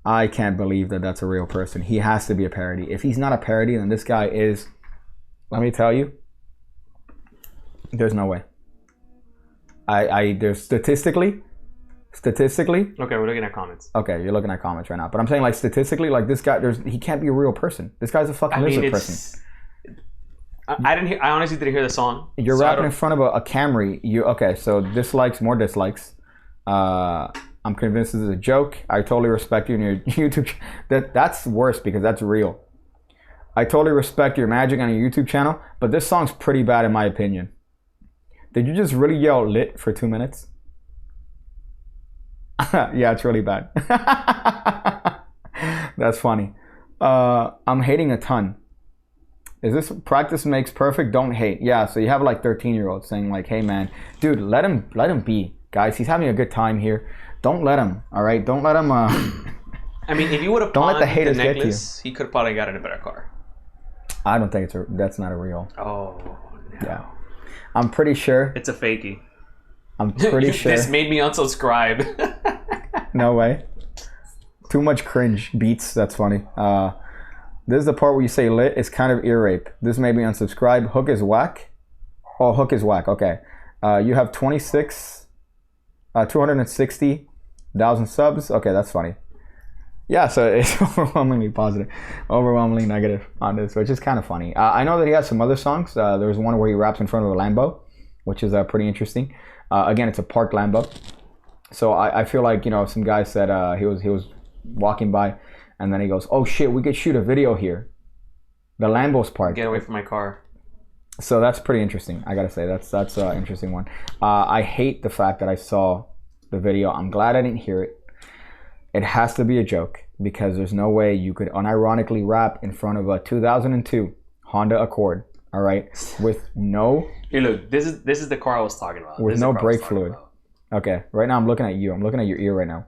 I can't believe that that's a real person. He has to be a parody. If he's not a parody, then this guy is, let me tell you, there's no way. There's statistically, Statistically, Okay, we're looking at comments. okay, you're looking at comments right now. But I'm saying like statistically, like this guy, he can't be a real person. This guy's a fucking lizard person. I didn't hear. I honestly didn't hear the song. You're rapping in front of a Camry. Okay, so dislikes, more dislikes. I'm convinced this is a joke. I totally respect you and your YouTube. That's worse because that's real. I totally respect your magic on your YouTube channel, but this song's pretty bad in my opinion. Did you just really yell lit for 2 minutes? Yeah, it's really bad. That's funny. I'm hating a ton. Is this practice makes perfect? Don't hate. Yeah, so you have like 13-year-olds saying like, hey man, dude, let him be. Guys, he's having a good time here. Don't let him, all right? Don't let him I mean, if you would have don't let pawned the haters necklace, get to you. he could have probably gotten a better car. I don't think that's not a real. Oh, no. Yeah. I'm pretty sure. It's a fakie. I'm pretty sure. This made me unsubscribe. No way. Too much cringe beats. That's funny. This is the part where you say lit. It's kind of ear rape. This made me unsubscribe. Hook is whack. Oh, hook is whack. Okay. You have 260,000 subs. Okay, that's funny. Yeah, so it's overwhelmingly positive, overwhelmingly negative on this, which is kind of funny. I know that he has some other songs. There's one where he raps in front of a Lambo, which is pretty interesting. Again, it's a parked Lambo. So I feel like, you know, some guy said he was walking by, and then he goes, oh shit, we could shoot a video here. The Lambo's parked. Get away from my car. So that's pretty interesting. I gotta say, that's an interesting one. I hate the fact that I saw the video. I'm glad I didn't hear it. It has to be a joke because there's no way you could unironically rap in front of a 2002 Honda Accord, all right, with no... Hey, look, this is the car I was talking about. With no brake fluid. Okay, right now I'm looking at you. I'm looking at your ear right now.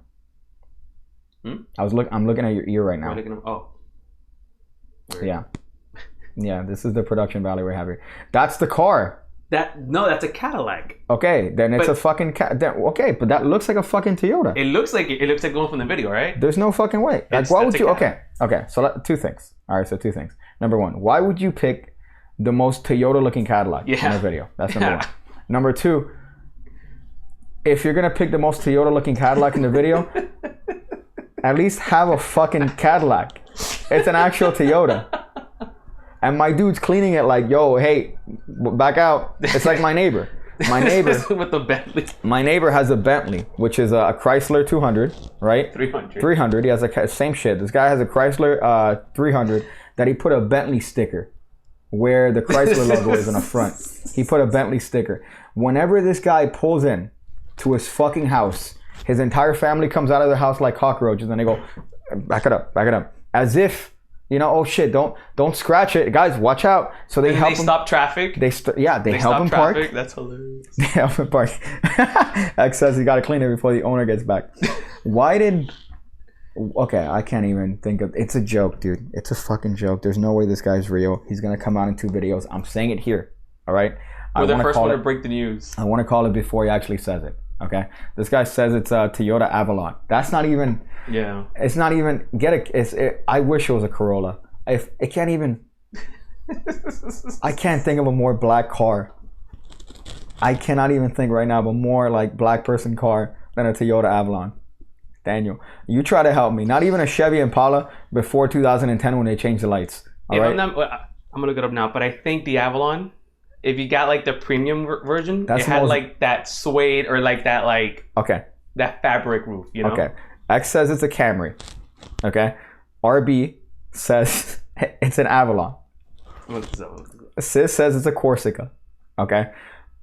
I'm looking at your ear right now. Oh. Weird. Yeah. Yeah, this is the production value we have here. That's the car. That's a Cadillac. Okay, then it's a fucking okay, but that looks like a fucking Toyota. It looks like going from the video, right? There's no fucking way. Like, why would you? Okay. So two things. All right, so two things. Number one, why would you pick the most Toyota-looking Cadillac in a video? That's number one. Number two, if you're gonna pick the most Toyota-looking Cadillac in the video, at least have a fucking Cadillac. It's an actual Toyota. And my dude's cleaning it like, yo, hey, back out. It's like my neighbor. My neighbor with the Bentley. My neighbor has a Bentley, which is a Chrysler 200, right? 300. 300. He has a same shit. This guy has a Chrysler 300 that he put a Bentley sticker where the Chrysler logo is in the front. He put a Bentley sticker. Whenever this guy pulls in to his fucking house, his entire family comes out of their house like cockroaches, and they go, back it up, as if. You know, oh shit! Don't scratch it, guys. Watch out! So they help him. They stop traffic. They help him park. That's hilarious. They help him park. X says he got to clean it before the owner gets back. Why did? Okay, I can't even think of. It's a joke, dude. It's a fucking joke. There's no way this guy's real. He's gonna come out in 2 videos. I'm saying it here. All right. We're the first one to break the news. I want to call it before he actually says it. Okay. This guy says it's a Toyota Avalon. That's not even. Yeah. It's not even I wish it was a Corolla. It can't even. I can't think of a more black car. I cannot even think right now of a more like black person car than a Toyota Avalon. Daniel, you try to help me. Not even a Chevy Impala before 2010 when they changed the lights. All right? I'm gonna look it up now, but I think the Avalon, if you got like the premium version, it had like that suede or like that that fabric roof. You know. Okay. X says it's a Camry. Okay. RB says it's an Avalon. Sis says it's a Corsica. Okay.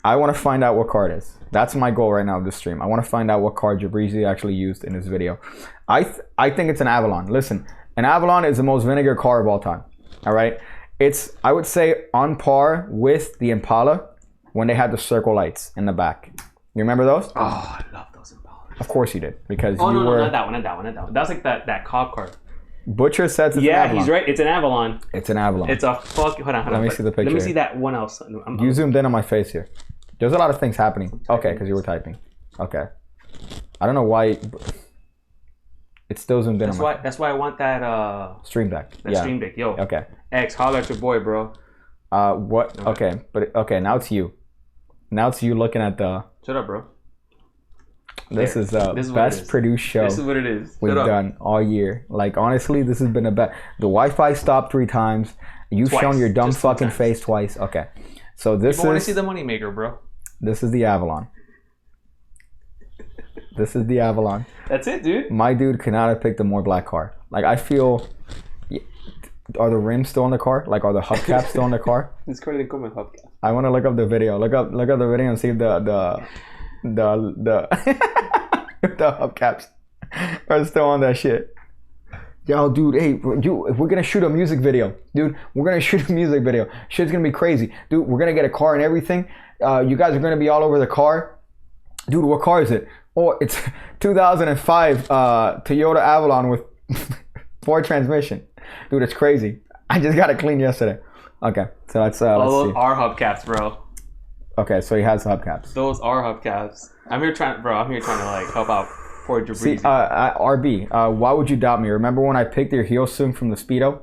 I want to find out what car it is. That's my goal right now of this stream. I want to find out what car Jabrizi actually used in this video. I think it's an Avalon. Listen, an Avalon is the most vinegar car of all time. All right. It's, I would say, on par with the Impala when they had the circle lights in the back. You remember those? Oh, I love those Impalas. Of course you did, because no, not that one. That's like that cop car. Butcher says it's an Avalon. Yeah, he's right. It's an Avalon. It's an Avalon. It's a fuck. Hold on. Let me see the picture. Let me see that one else. You zoomed in on my face here. There's a lot of things happening. Okay, because you were typing. Okay. I don't know why. It's still zoomed in. That's why I want that Stream Deck. Stream Deck. Yo. Okay. X, holler at your boy, bro. What? Okay, but now it's you. Now it's you looking at the. Shut up, bro. This is This is the what it best is. produced show This is what it is. we've Shut up. done all year. Like, honestly, this has been the best. The Wi-Fi stopped 3 times. You've Twice. shown your dumb Just 2 fucking times. face twice. Okay. So this People want to see is the moneymaker, bro. this is the Avalon. This is the Avalon. That's it, dude. My dude could not have picked a more black car. Like, I feel... Are the rims still in the car? Like, are the hubcaps still in the car? This car didn't come with hubcap. I want to look up the video. Look up the video and see if the the hubcaps are still on that shit. Yo, dude, hey, we're gonna shoot a music video, dude. We're gonna shoot a music video. Shit's gonna be crazy, dude. We're gonna get a car and everything. You guys are gonna be all over the car, dude. What car is it? Oh, it's 2005 Toyota Avalon with 4 transmission, dude. It's crazy. I just got it cleaned yesterday. Okay, so let's Those see. are hubcaps, bro. Okay, so he has hubcaps. Those are hubcaps. I'm here trying to like help out poor See, Jabrizi. RB, why would you doubt me? Remember when I picked your heel swing from the Speedo?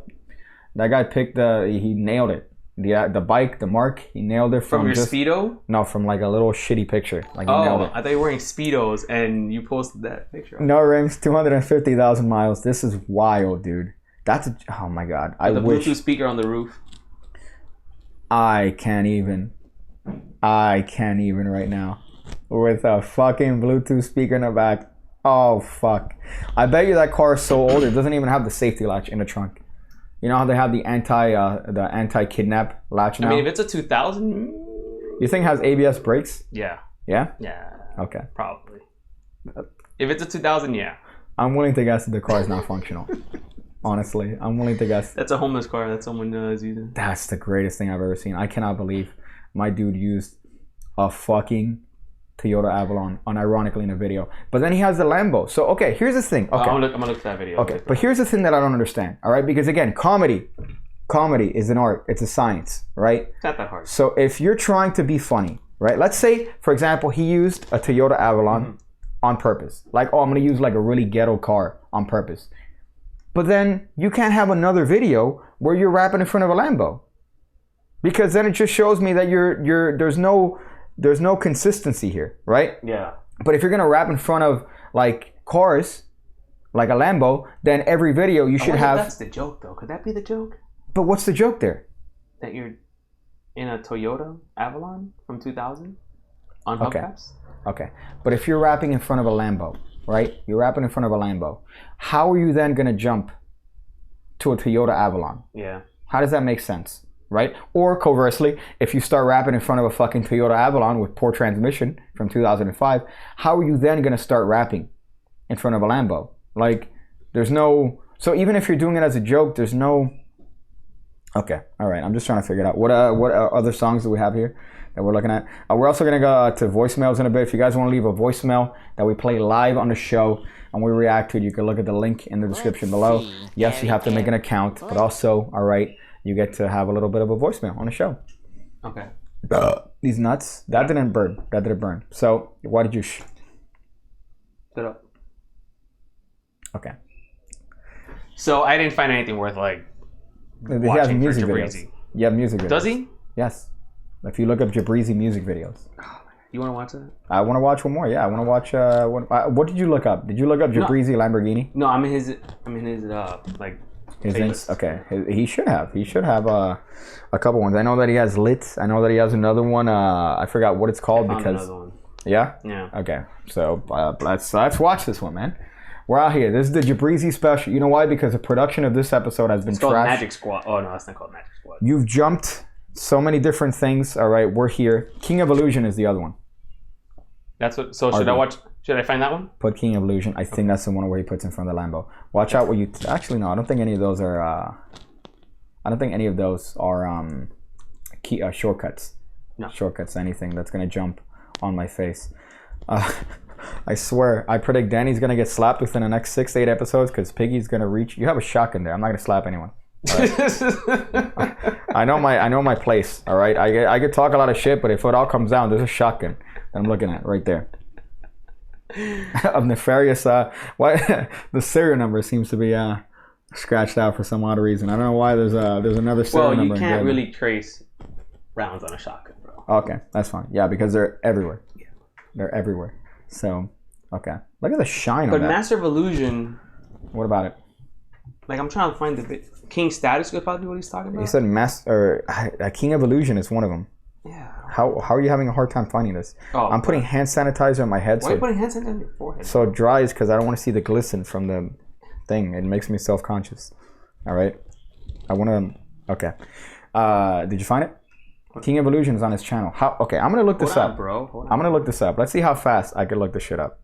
That guy picked he nailed it. The bike, the mark, he nailed it from your Speedo? No, from like a little shitty picture. Like he nailed Oh, it. I thought you were wearing Speedos and you posted that picture. No rims, 250,000 miles. This is wild, dude. Oh my god. I The wish. Bluetooth speaker on the roof. I can't even right now. With a fucking Bluetooth speaker in the back. Oh fuck. I bet you that car is so old it doesn't even have the safety latch in the trunk. You know how they have the anti-kidnap latch now? I mean, if it's a 2000, You think it has ABS brakes? yeah. Yeah? Yeah, Okay. probably. If it's a 2000, yeah. I'm willing to guess that the car is not functional. Honestly, I'm willing to guess. That's a homeless car that someone is using. That's the greatest thing I've ever seen. I cannot believe my dude used a fucking Toyota Avalon unironically in a video. But then he has the Lambo. So, okay, here's the thing. Okay. I'm gonna look at that video. Okay, but here's the thing that I don't understand, all right? Because again, comedy is an art. It's a science, right? It's not that hard. So if you're trying to be funny, right? Let's say, for example, he used a Toyota Avalon on purpose. Like, oh, I'm going to use like a really ghetto car on purpose. But then you can't have another video where you're rapping in front of a Lambo. Because then it just shows me that there's no consistency here, right? Yeah. But if you're going to rap in front of like cars, like a Lambo, then every video you should have. That's the joke, though. Could that be the joke? But what's the joke there? That you're in a Toyota Avalon from 2000 on Okay. hubcaps? Okay. But if you're rapping in front of a Lambo, right? You're rapping in front of a Lambo. How are you then going to jump to a Toyota Avalon? Yeah. How does that make sense? Right? Or conversely, if you start rapping in front of a fucking Toyota Avalon with poor transmission from 2005, how are you then going to start rapping in front of a Lambo? Like, there's no... So even if you're doing it as a joke, there's no... Okay, all right. I'm just trying to figure it out. What other songs do we have here that we're looking at? We're also going to go to voicemails in a bit. If you guys want to leave a voicemail that we play live on the show and we react to it, you can look at the link in the description below. Yes, you have to make an account, but also, all right, you get to have a little bit of a voicemail on the show. Okay. These nuts, that didn't burn. That didn't burn. So why did you... Shut up. Okay. So I didn't find anything worth like He has watching for music Jabrizi. videos. You have music videos. Does he? Yes. If you look up Jabrizi music videos. You want to watch that? I want to watch one more. Yeah, I want to watch. What did you look up? Did you look up Jabrizi Lamborghini? No, I'm in his like His playlist. okay. He should have. He should have a couple ones. I know that he has Lit. I know that he has another one. I forgot what it's called Found because. another one. Yeah. Yeah. Okay. So let's watch this one, man. We're out here. This is the Jabrizi special. You know why? Because the production of this episode has been It's called trashed. Magic Squad. Oh no, that's not called Magic Squad. You've jumped so many different things. All right, we're here. King of Illusion is the other one. That's what. So should I watch? Should I find that one? Put King of Illusion. I think that's the one where he puts in front of the Lambo. Watch out what you... Actually, no. I don't think any of those are... I don't think any of those are shortcuts. No. Shortcuts, anything that's going to jump on my face. I swear, I predict Danny's going to get slapped within the next 6 to 8 episodes because Piggy's going to reach... You have a shotgun there. I'm not going to slap anyone. Right? I know my place, all right? I could talk a lot of shit, but if it all comes down, there's a shotgun that I'm looking at right there. Of nefarious why the serial number seems to be scratched out for some odd reason. I don't know why there's another serial Well, number. you can't really trace rounds on a shotgun, bro. Okay, that's fine. Yeah, because they're everywhere. They're everywhere. So Okay. Look at the shine But on that. Master of Illusion, What about it? like I'm trying to find the King Status could probably be what he's talking about. He said King of Illusion is one of them. Yeah. How are you having a hard time finding this? Oh, I'm putting hand sanitizer on my head why are you putting hand sanitizer on your forehead? so it dries because I don't want to see the glisten from the thing. It makes me self-conscious. All right. I want to. Okay. Did you find it? King of Illusion is on his channel. How? Okay. I'm gonna look this up, bro. I'm gonna look this up. Let's see how fast I can look this shit up.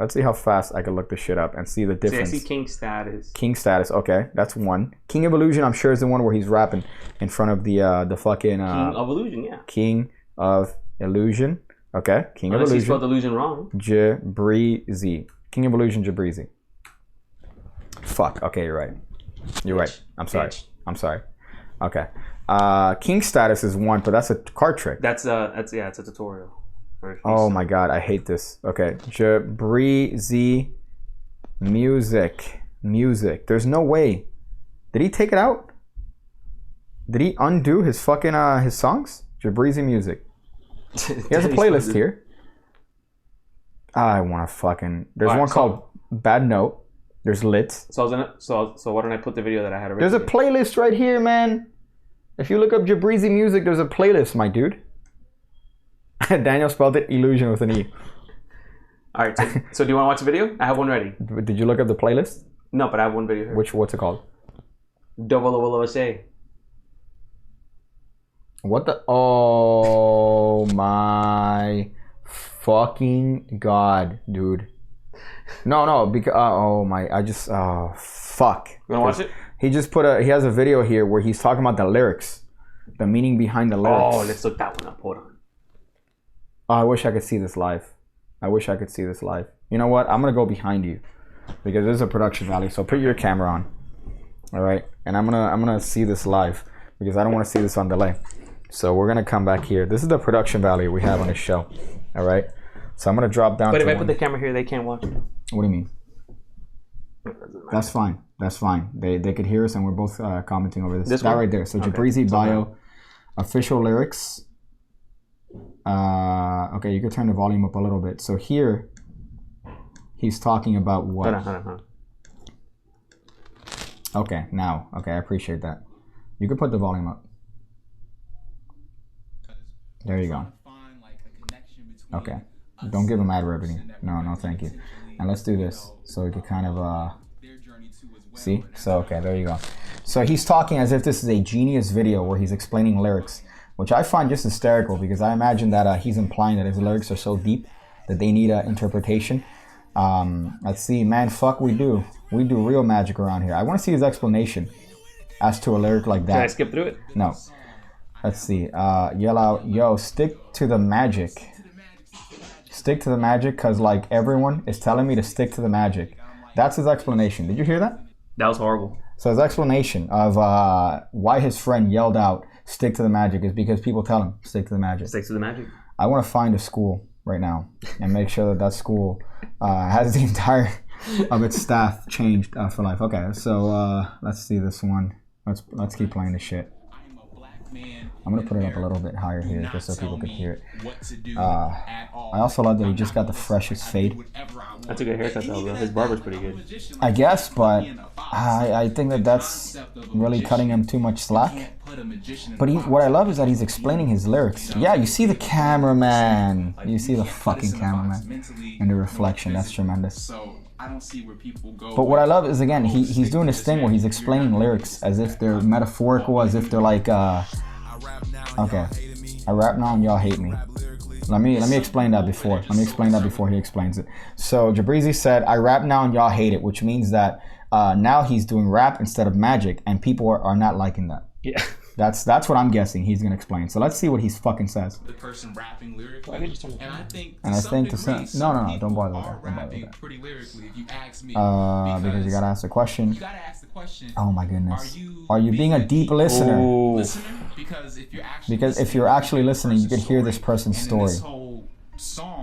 Let's see how fast I can look this shit up and see the difference. See, I see King Status. King Status. Okay, that's one. King of Illusion, I'm sure, is the one where he's rapping in front of the fucking King of Illusion, yeah. King of Illusion. Okay, King Unless of he Illusion. spelled illusion wrong. Jabrizi. King of Illusion, Jabrizi. Fuck. Okay, you're right. You're right. I'm sorry. I'm sorry. Okay. King Status is one, but that's a card trick. It's a tutorial. Oh my god, I hate this. Okay. Jabrizi music. There's no way. Did he take it out? Did he undo his fucking his songs? Jabrizi music. He has a playlist here. I want to fucking. There's one called Bad Note. There's Lit. So why don't I put the video that I had originally? There's a playlist right here, man. If you look up Jabrizi music, there's a playlist, my dude. Daniel spelled it illusion with an E. All right. So do you want to watch the video? I have one ready. Did you look up the playlist? No, but I have one video here. What's it called? Double say. What the? Oh my fucking god, dude. No, because oh my, fuck. You wanna watch it? He just he has a video here where he's talking about the lyrics, the meaning behind the lyrics. Oh, let's look that one up. Hold on. Oh, I wish I could see this live. You know what? I'm gonna go behind you because there's a production value. So put your camera on. All right, and I'm gonna see this live because I don't want to see this on delay. So we're gonna come back here. This is the production value we have on this show. All right. So I'm gonna drop down. But if I put the camera here, they can't watch it. What do you mean? That's fine. They could hear us, and we're both commenting over this. That right there. So okay. Jabrizi bio, official lyrics. Okay, you could turn the volume up a little bit. So here, he's talking about what? Hold on. Okay, now. Okay, I appreciate that. You could put the volume up. There you go. Okay. Don't give him ad revenue. No, thank you. And let's do this so we can kind of see. So okay, there you go. So he's talking as if this is a genius video where he's explaining lyrics, which I find just hysterical because I imagine that he's implying that his lyrics are so deep that they need interpretation. Let's see, man. Fuck, we do real magic around here. I want to see his explanation as to a lyric like that. Can I skip through it? No. Let's see. Yell out, yo, stick to the magic. Stick to the magic because like everyone is telling me to stick to the magic. That's his explanation. Did you hear that? That was horrible. So his explanation of why his friend yelled out, stick to the magic, is because people tell him, stick to the magic. Stick to the magic. I want to find a school right now and make sure that school has the entire of its staff changed for life. Okay, so let's see this one. Let's keep playing this shit. I'm gonna put it up a little bit higher here just so people can hear it. I also love that he just got the freshest fade. That's a good haircut though, bro. His barber's pretty good. I guess, but I think that's really cutting him too much slack. But what I love is that he's explaining his lyrics. Yeah, you see the cameraman. You see the fucking cameraman and the reflection. That's tremendous. But what I love is, again, he's doing this thing where he's explaining lyrics as if they're metaphorical, as if they're like, okay, I rap now and y'all hate me. Let me explain that before. Let me explain that before he explains it. So Jabrizi said, I rap now and y'all hate it, which means that now he's doing rap instead of magic, and people are not liking that. Yeah. That's what I'm guessing he's gonna explain. So let's see what he fucking says. The person rapping lyrically, and I think the same. No, don't bother with that. Don't bother with that. Pretty lyrically, if you ask me. Because you gotta ask the question. You gotta ask the question. Oh my goodness. Are you being a deep listener? Because if you're actually listening, you can hear this person's story.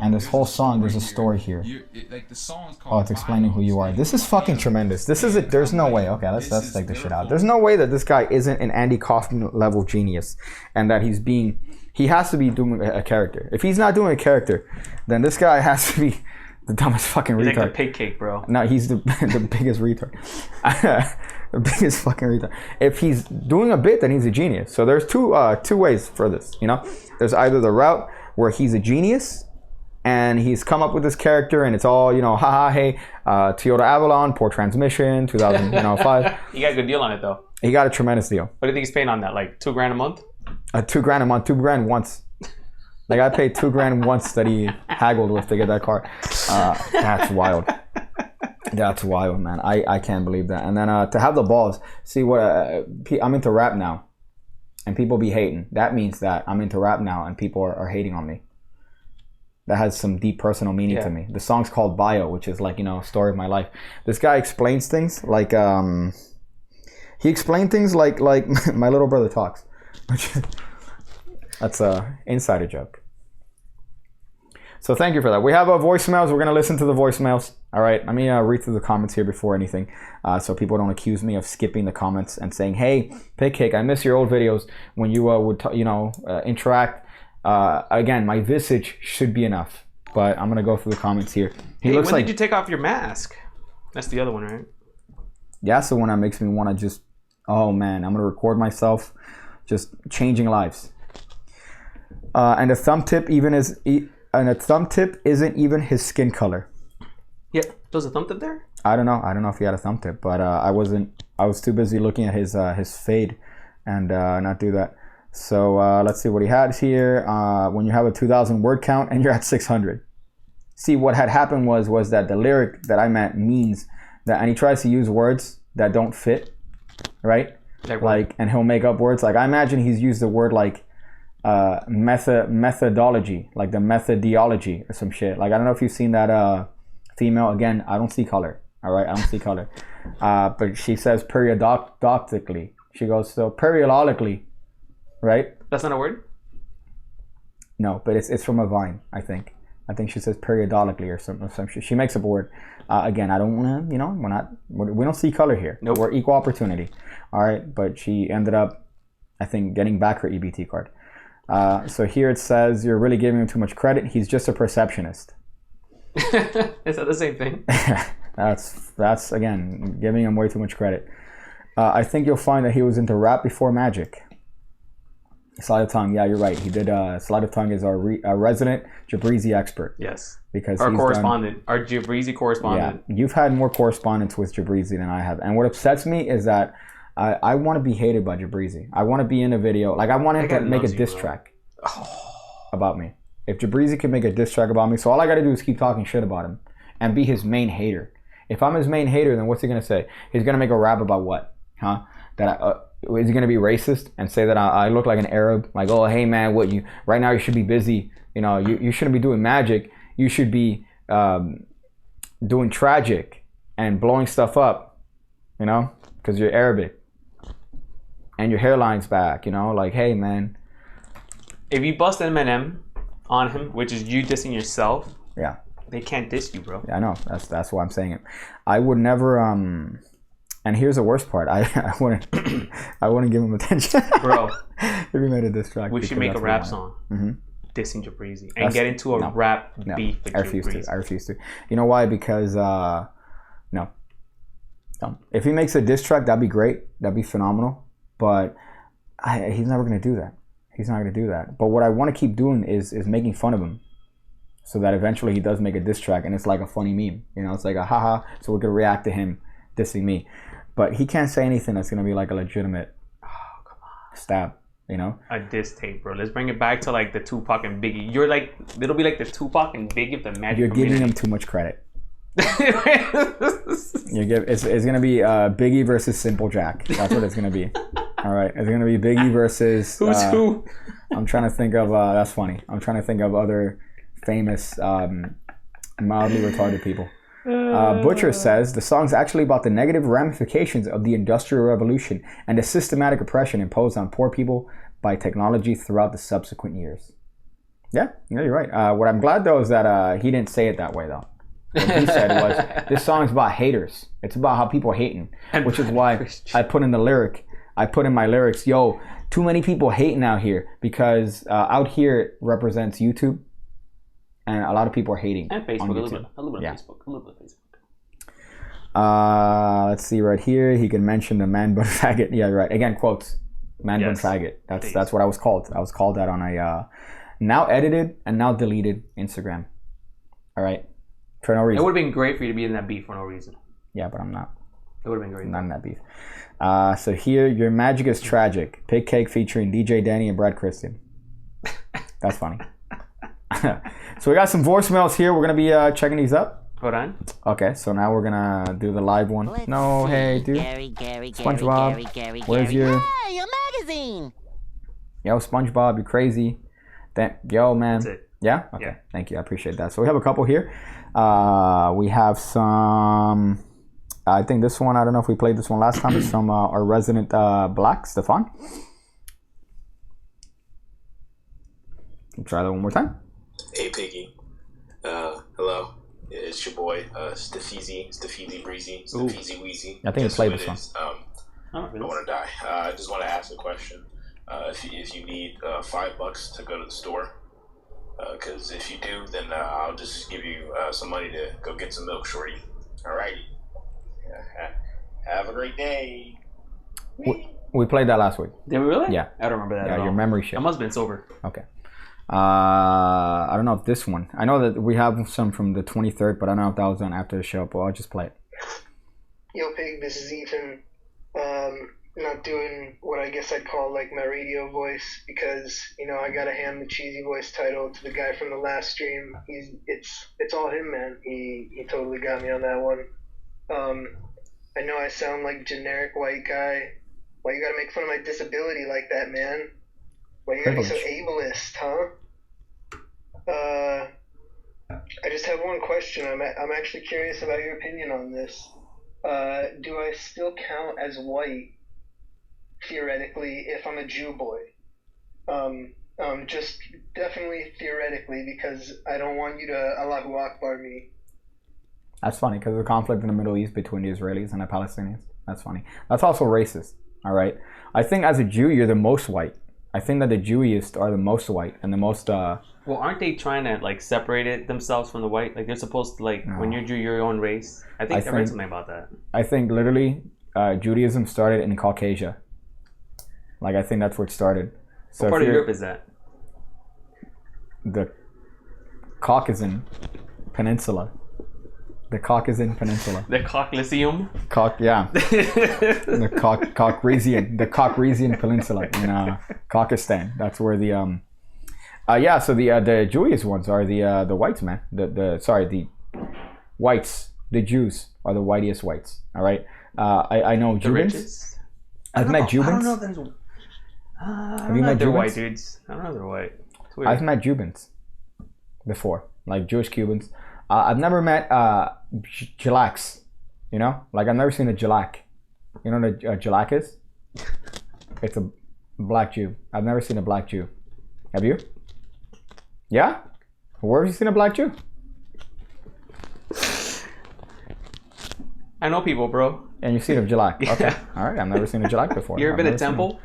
And this whole song, there's a story here. Oh, it's explaining who you are. This is fucking tremendous. This is it. There's no way. Okay, let's take this shit out. There's no way that this guy isn't an Andy Kaufman level genius, and that he has to be doing a character. If he's not doing a character, then this guy has to be The dumbest fucking He's retard. like the pig cake, bro. No, he's the biggest retard. The biggest fucking retard. If he's doing a bit, then he's a genius. So there's two ways for this, you know? There's either the route where he's a genius and he's come up with this character and it's all, you know, haha, hey, Toyota Avalon, poor transmission, 2005. He got a good deal on it, though. He got a tremendous deal. What do you think he's paying on that? Like $2,000 a month? $2,000 a month, $2,000 once. Like I paid $2,000 once that he haggled with to get that car. That's wild. That's wild, man. I can't believe that. And then to have the balls, see what I'm into rap now, and people be hating. That means that I'm into rap now, and people are hating on me. That has some deep personal meaning to me. The song's called Bio, which is like, you know, story of my life. This guy explains things like he explained things like my little brother talks. That's a insider joke. So thank you for that. We have voicemails. We're going to listen to the voicemails. All right. Let me read through the comments here before anything, so people don't accuse me of skipping the comments and saying, hey, Pig Cake, I miss your old videos when you would, interact. Again, my visage should be enough, but I'm going to go through the comments here. Hey, when did you take off your mask? That's the other one, right? Yeah, that's the one that makes me want to just, oh man, I'm going to record myself just changing lives. And a thumb tip isn't even his skin color. Yeah, was a thumb tip there? I don't know if he had a thumb tip, but I was too busy looking at his fade and not do that. So let's see what he had here. When you have a 2,000 word count and you're at 600. See, what had happened was that the lyric that I meant means that, and he tries to use words that don't fit, right? Like, and he'll make up words. Like I imagine he's used the word like methodology, like the methodology or some shit. Like I don't know if you've seen that female. Again, I don't see color. All right, I don't see color. But she says periodically. She goes, so periodically, right? That's not a word? No, but it's from a vine, I think. I think she says periodically or some shit. She makes up a word. Again, I don't want to, we don't see color here. Nope. We're equal opportunity. All right, but she ended up, I think, getting back her EBT card. So here it says, you're really giving him too much credit. He's just a perceptionist. Is that the same thing? That's again, giving him way too much credit. I think you'll find that he was into rap before magic. Sleight of tongue, yeah, you're right. He did. Sleight of tongue is our resident Jabrizi expert. Yes. Because our correspondent, our Jabrizi correspondent. Yeah, you've had more correspondence with Jabrizi than I have. And what upsets me is that I want to be hated by Jabrizi. I want to be in a video. Like, I want him to make a diss track about me. If Jabrizi can make a diss track about me, so all I got to do is keep talking shit about him and be his main hater. If I'm his main hater, then what's he going to say? He's going to make a rap about what? Huh? Is he going to be racist and say that I look like an Arab? Like, oh, hey, man, right now you should be busy. You know, you shouldn't be doing magic. You should be doing tragic and blowing stuff up, you know, because you're Arabic. And your hairline's back, you know, like, hey, man. If you bust Eminem on him, which is you dissing yourself, yeah, they can't diss you, bro. Yeah, I know. That's why I'm saying it. I would never. And here's the worst part. I wouldn't give him attention, bro. If he made a diss track, we should make a rap song dissing Jabrizi and get into a rap beef with Jabrizi. I refuse to. You know why? Because no. If he makes a diss track, that'd be great. That'd be phenomenal. But he's never going to do that. He's not going to do that. But what I want to keep doing is making fun of him, so that eventually he does make a diss track, and it's like a funny meme. You know, it's like a haha. So we're going to react to him dissing me. But he can't say anything that's going to be like a legitimate stab. You know, a diss tape, bro. Let's bring it back to like the Tupac and Biggie. You're like, it'll be like the Tupac and Biggie of the magic. You're giving him too much credit. It's gonna be Biggie versus Simple Jack. That's what it's gonna be. All right, it's gonna be Biggie versus who's who? I'm trying to think of that's funny. I'm trying to think of other famous mildly retarded people. Butcher says the song's actually about the negative ramifications of the Industrial Revolution and the systematic oppression imposed on poor people by technology throughout the subsequent years. Yeah, you're right. What I'm glad though is that he didn't say it that way though. What he said was, this song's about haters. It's about how people hating, which is why I put in my lyrics, yo, too many people hating out here, because out here represents YouTube and a lot of people are hating. And Facebook, on a little YouTube. bit. A little bit Yeah. of Facebook. A little bit of Facebook. Let's see right here. He can mention the man bun faggot. Yeah, right. Again, quotes. Man bun Yes. faggot. Please. That's what I was called. I was called that on a now edited and now deleted Instagram. All right, for no It reason. would have been great for you to be in that beef for no reason. Yeah, but I'm not. It would have been great. I'm not in that beef. So here, your magic is tragic. Pig Cake featuring DJ Danny and Brad Christian. That's funny. So we got some voicemails here. We're gonna be checking these up. Hold on. Okay, so now we're gonna do the live one. Let's No, see. hey, dude. Gary, SpongeBob, Gary, where's your- Hey, a magazine! Yo, SpongeBob, you're crazy. Yo, man. That's it. Yeah? Okay. Yeah. Thank you. I appreciate that. So we have a couple here. We have some. I think this one, I don't know if we played this one last time. It's from our resident Black, Stefan. Try that one more time. Hey Piggy, hello. It's your boy, Stefeezy Breezy, Stefeezy Wheezy. I think we Guess played who this it one. is? Oh, I want to die. I just want to ask a question. If you need $5 to go to the store, because if you do, then I'll just give you some money to go get some milk, shorty. Alrighty. Have a great day. We played that last week. Did we really? Yeah. I don't remember that. Yeah, at all. your memory shit. I must have been sober. Okay. I don't know if this one. I know that we have some from the 23rd, but I don't know if that was on after the show, but I'll just play it. Yo, Pig, this is Ethan. Not doing what I guess I'd call like my radio voice because, you know, I gotta hand the cheesy voice title to the guy from the last stream. It's all him, man. He totally got me on that one. I know I sound like generic white guy. Why you gotta make fun of my disability like that, man? Why you gotta be so ableist, huh? I just have one question. I'm actually curious about your opinion on this. Do I still count as white, theoretically, if I'm a Jew boy? Just definitely theoretically, because I don't want you to Allahu Akbar me. That's funny because the conflict in the Middle East between the Israelis and the Palestinians. That's funny. That's also racist. All right. I think as a Jew, you're the most white. I think that the Jewiest are the most white and the most. Well, aren't they trying to like separate it themselves from the white? Like they're supposed to like when you're Jew, you're your own race. I read something about that. I think literally Judaism started in Caucasia. Like I think that's where it started. So What part if of you're- Europe is that? The Caucasus Peninsula. The Caucasus Peninsula. The Caucasus. Yeah. The Caucasian Peninsula in Kazakhstan. That's where the so the Jewish ones are the whites, man. The whites, the Jews are the whitest whites. All right. I know The Jubans. richest? I've met I don't Jubans. know if that's. Have you met they're Jubans? white dudes. I don't know if they're white. It's weird. I've met Jubans before, like Jewish Cubans. I've never met Jalaks. You know, like I've never seen a Jalak. You know what a Jalak is? It's a black Jew. I've never seen a black Jew. Have you? Yeah? Where have you seen a black Jew? I know people, bro. And you've seen a Jalak. Okay. All right. I've never seen a Jalak before. You ever I've been never to seen temple?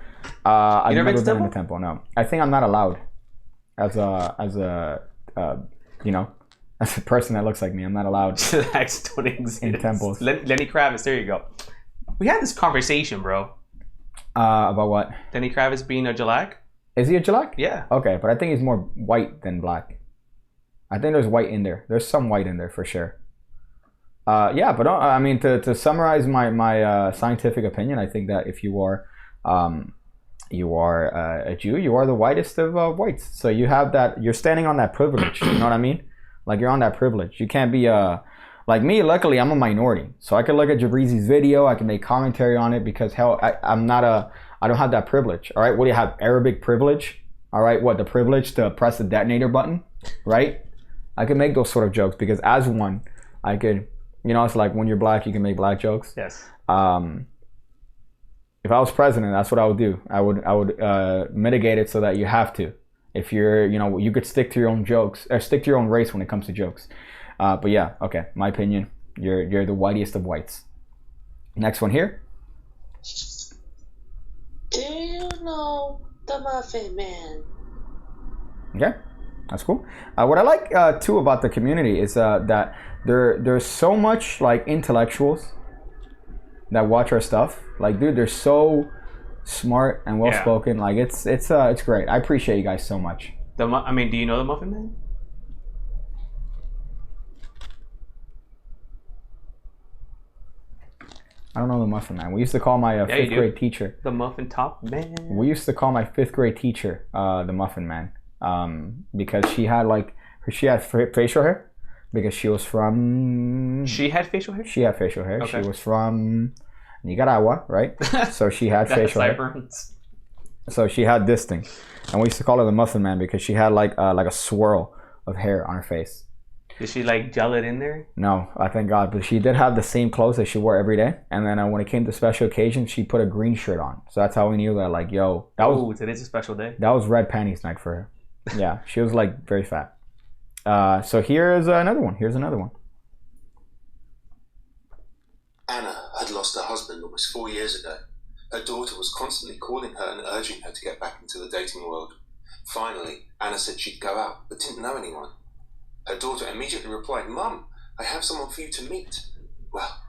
I've never never been to been in a temple. No. I think I'm not allowed. As a person that looks like me, I'm not allowed Chillax don't exist. in temples. Lenny Kravitz, there you go. We had this conversation, bro. About what? Lenny Kravitz being a Jalak? Is he a Jalak? Yeah. Okay, but I think he's more white than black. I think there's white in there. There's some white in there for sure. Yeah, but I mean, to summarize my scientific opinion, I think that if you are a Jew, you are the whitest of whites. So you have that. You're standing on that privilege. You know what I mean? Like you're on that privilege. You can't be like me. Luckily, I'm a minority, so I can look at Jabrizi's video. I can make commentary on it because hell, I don't have that privilege. All right, what do you have? Arabic privilege. All right, what the privilege to press the detonator button, right? I can make those sort of jokes because as one, I could. You know, it's like when you're black, you can make black jokes. Yes. If I was president, that's what I would do. I would mitigate it so that you have to. If you're, you could stick to your own jokes or stick to your own race when it comes to jokes. But yeah, okay. My opinion, you're the whitest of whites. Next one here. Do you know the Muffin Man? Okay. That's cool. What I like too about the community is that there's so much like intellectuals that watch our stuff. Like, dude, they're so smart and well spoken. Like, it's great. I appreciate you guys so much. Do you know the Muffin Man? I don't know the Muffin Man. We used to call my fifth grade teacher. The Muffin Top Man. We used to call my fifth grade teacher the Muffin Man because she had facial hair because she was from. She had facial hair. She had facial hair. Okay. She was from Nicaragua, right? So she had facial hair. Sideburns. So she had this thing, and we used to call her the Muffin Man because she had like a swirl of hair on her face. Did she like gel it in there? No, I thank God. But she did have the same clothes that she wore every day. And then when it came to special occasions, she put a green shirt on. So that's how we knew that, like, yo, today's a special day. That was red panties night for her. Yeah, she was like very fat. So here's another one. Anna had lost her husband almost 4 years ago. Her daughter was constantly calling her and urging her to get back into the dating world. Finally, Anna said she'd go out, but didn't know anyone. Her daughter immediately replied, "Mum, I have someone for you to meet." Well,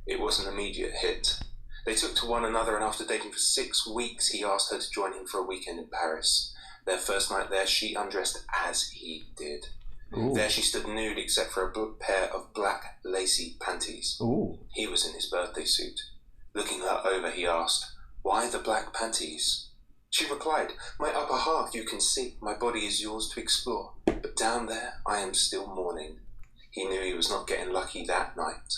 it was an immediate hit. They took to one another, and after dating for 6 weeks, he asked her to join him for a weekend in Paris. Their first night there, she undressed as he did. Ooh. There she stood nude except for a pair of black lacy panties. Ooh. He was in his birthday suit. Looking her over, he asked, "Why the black panties?" She replied, "My upper half you can see, my body is yours to explore, but down there I am still mourning." He knew he was not getting lucky that night.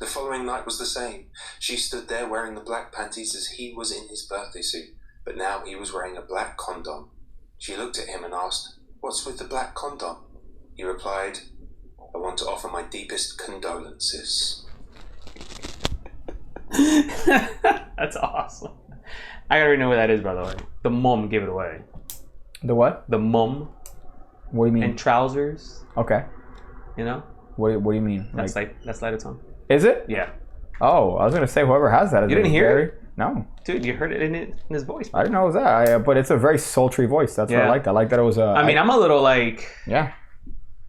The following night was the same. She stood there wearing the black panties as he was in his birthday suit, but now he was wearing a black condom. She looked at him and asked, "What's with the black condom?" He replied, "I want to offer my deepest condolences." That's awesome. I already know what that is, by the way. The mum gave it away. The what? The mum. What do you mean? And trousers. Okay. You know? What do you mean? That's light of tongue. Is it? Yeah. Oh, I was gonna say whoever has that. You didn't hear it? No. Dude, you heard it in his voice. Bro. I didn't know it was that. But it's a very sultry voice. That's what I liked. I like that it was a. I'm a little like. Yeah.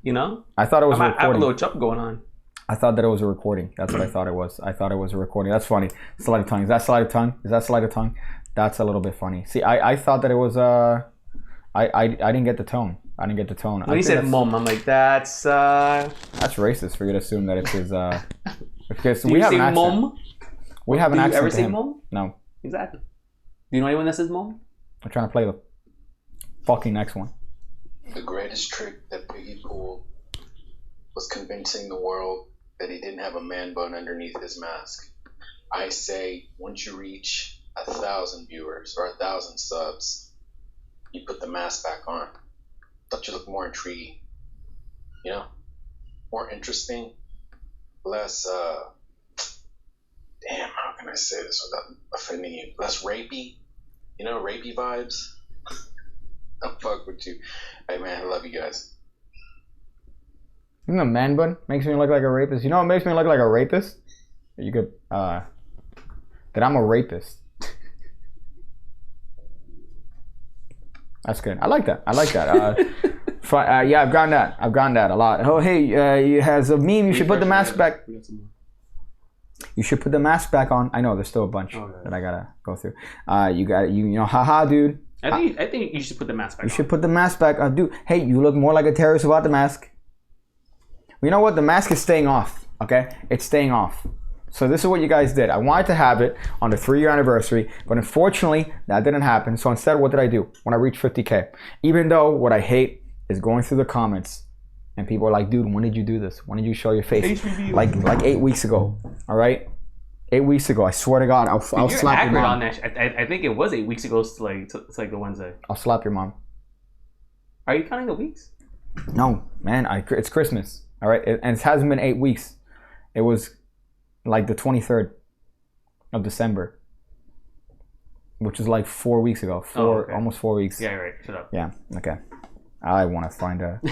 You know. I thought it was a recording. I have a little chub going on. I thought that it was a recording. That's what I thought it was. I thought it was a recording. That's funny. Sleight of tongue. Is that sleight of tongue? That's a little bit funny. See, I thought that it was I didn't get the tone. When he said mum, I'm like, that's racist for you to assume that it's his because Do you say mum? We have an accent. Do you ever to say him. mum? No. Exactly. Do you know anyone that says mum? I'm trying to play the fucking next one. The greatest trick that Biggie pulled was convincing the world that he didn't have a man bun underneath his mask. I say once you reach 1,000 viewers or 1,000 subs, you put the mask back on. Thought you looked more intriguing, you know, more interesting, less damn, how can I say this without offending you? Less rapey, you know, rapey vibes. I'll fuck with you. Hey man, I love you guys. You know, man bun makes me look like a rapist. You know what makes me look like a rapist? You could that I'm a rapist. That's good. I like that. Yeah, I've gotten that a lot. Oh, hey, it has a meme. You should put the mask back. You should put the mask back on. I know there's still a bunch that I gotta go through. You know, haha, dude. I think you should put the mask back on. You should put the mask back on, dude. Hey, you look more like a terrorist without the mask. You know what? The mask is staying off. Okay, it's staying off. So this is what you guys did. I wanted to have it on the 3-year anniversary, but unfortunately that didn't happen. So instead, what did I do when I reached 50K? Even though what I hate is going through the comments and people are like, dude, when did you do this? When did you show your face? Like 8 weeks ago. All right, 8 weeks ago. I swear to God, I'll slap your mom. On that. I think it was 8 weeks ago. It's like the Wednesday. I'll slap your mom. Are you counting the weeks? No, man. It's Christmas. All right, and it hasn't been 8 weeks. It was like the 23rd of December, which is like 4 weeks ago. Almost 4 weeks. Yeah, right. Shut up. Yeah. Okay. I want to find a.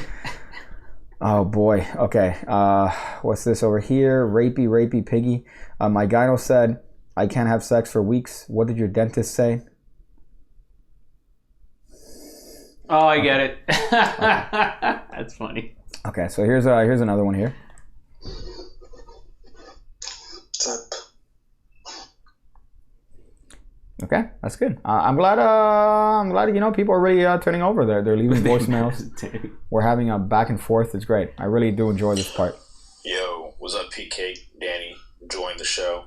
Oh boy. Okay. What's this over here? Rapey piggy. My gyno said I can't have sex for weeks. What did your dentist say? Oh, I get it. That's funny. Okay, so here's another one here. What's up? Okay, that's good. I'm glad people are really turning over. They're leaving voicemails. We're having a back and forth. It's great. I really do enjoy this part. Yo, what's up, PK? Danny, enjoying the show.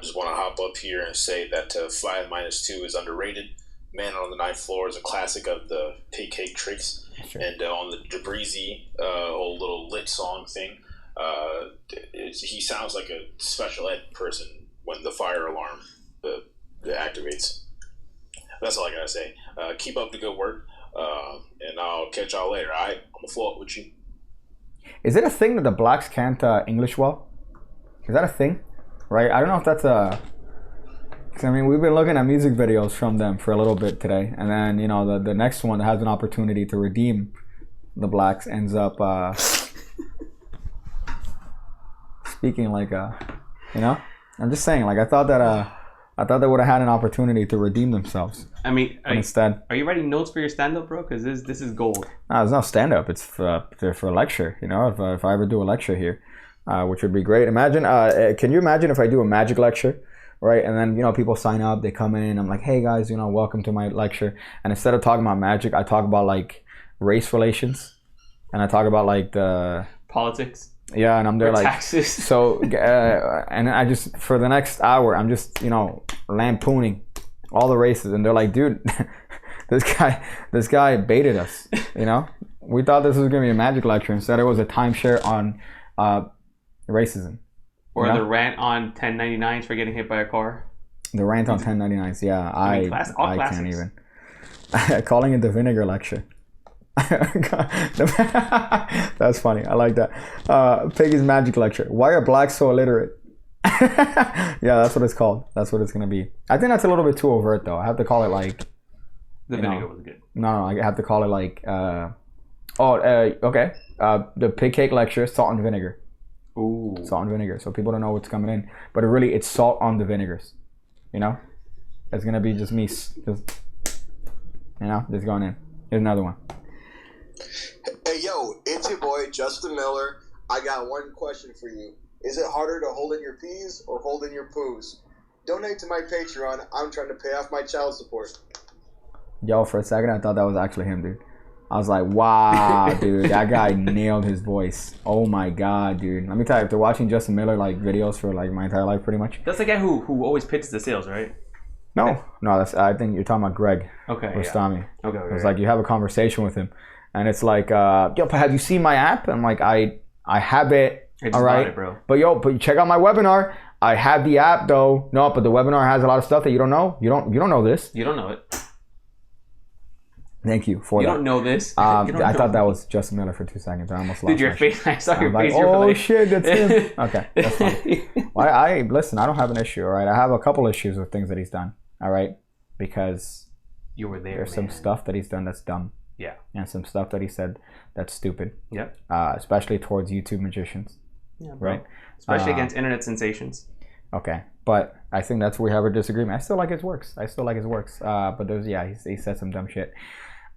Just want to hop up here and say that 5-2 is underrated. Man on the Ninth Floor is a classic of the PK tricks. Sure. And on the Jabrizi whole little lit song thing, he sounds like a special ed person when the fire alarm activates. That's all I gotta say. Keep up the good work, and I'll catch y'all later. All right, I'm gonna flow up with you. Is it a thing that the blacks can't English well? Is that a thing? Right? I don't know if that's a... Cause, I mean, we've been looking at music videos from them for a little bit today, and then the next one that has an opportunity to redeem the blacks ends up speaking like I'm just saying, like I thought they would have had an opportunity to redeem themselves. I mean, instead, are you writing notes for your stand-up, bro? Because this is gold. No, it's not stand-up. It's for a lecture. If I ever do a lecture here, which would be great. Imagine, can you imagine if I do a magic lecture, right? And then people sign up, they come in. I'm like, hey guys, welcome to my lecture. And instead of talking about magic, I talk about like race relations, and I talk about like the politics. Yeah, and I'm there like taxes. So, and I just for the next hour I'm just lampooning all the races, and they're like, dude, this guy baited us. We thought this was gonna be a magic lecture. Instead, it was a timeshare on racism. Or the rant on 1099s for getting hit by a car. The rant on 1099s. Yeah, I can't even. Calling it the vinegar lecture. That's funny. I like that. Piggy's magic lecture. Why are blacks so illiterate? Yeah, that's what it's called. That's what it's gonna be. I think that's a little bit too overt, though. I have to call it like the vinegar was good. No, I have to call it like okay. The pig cake lecture, salt and vinegar. Ooh, salt and vinegar. So people don't know what's coming in, but it's salt on the vinegars. It's gonna be just me, just going in. Here's another one. Hey, yo, it's your boy, Justin Miller. I got one question for you. Is it harder to hold in your peas or hold in your poos? Donate to my Patreon. I'm trying to pay off my child support. Yo, for a second, I thought that was actually him, dude. I was like, wow, dude, that guy nailed his voice. Oh my God, dude. Let me tell you, after watching Justin Miller, like, videos for, like, my entire life, pretty much. That's the guy who always pitches the sales, right? No, I think you're talking about Greg. Okay, Rostami. Yeah. Okay. It's like you have a conversation with him. And it's like, yo, but have you seen my app? I'm like, I have it. All right, it, bro. But check out my webinar. I have the app though. No, but the webinar has a lot of stuff that you don't know. You don't know this. You don't know it. Thank you for that. You don't know this. I thought that was Justin Miller for 2 seconds. I almost lost. Dude, your face. I saw your face. Like, oh shit, that's him. Okay, that's fine. Well, listen. I don't have an issue. All right, I have a couple issues with things that he's done. All right, because you were there. There's some stuff that he's done that's dumb. Yeah. And some stuff that he said that's stupid. Yep. Especially towards YouTube magicians. Yeah, right? Especially against internet sensations. Okay. But I think that's where we have a disagreement. I still like his works. But he said some dumb shit.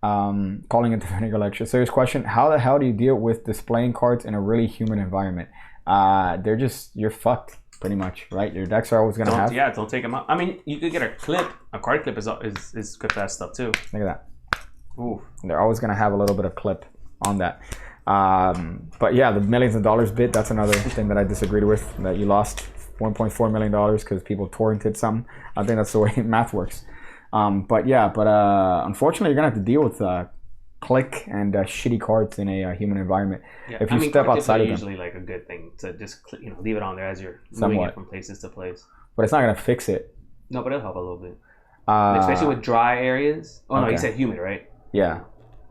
Calling it the vinegar lecture. Serious question. How the hell do you deal with displaying cards in a really humid environment? You're fucked, pretty much, right? Your decks are always going to have. Yeah, don't take them out. I mean, you could get a clip. A card clip is good for that stuff, too. Look at that. Ooh. They're always going to have a little bit of clip on that. But yeah, the millions of dollars bit, that's another thing that I disagreed with, that you lost $1.4 million because people torrented something. I think that's the way math works. But unfortunately, you're going to have to deal with click and shitty cards in a human environment. Yeah. If you step outside of them. Usually like a good thing to just leave it on there as you're moving it from places to place. But it's not going to fix it. No, but it'll help a little bit. Especially with dry areas. Oh, no, you said humid, right? Yeah,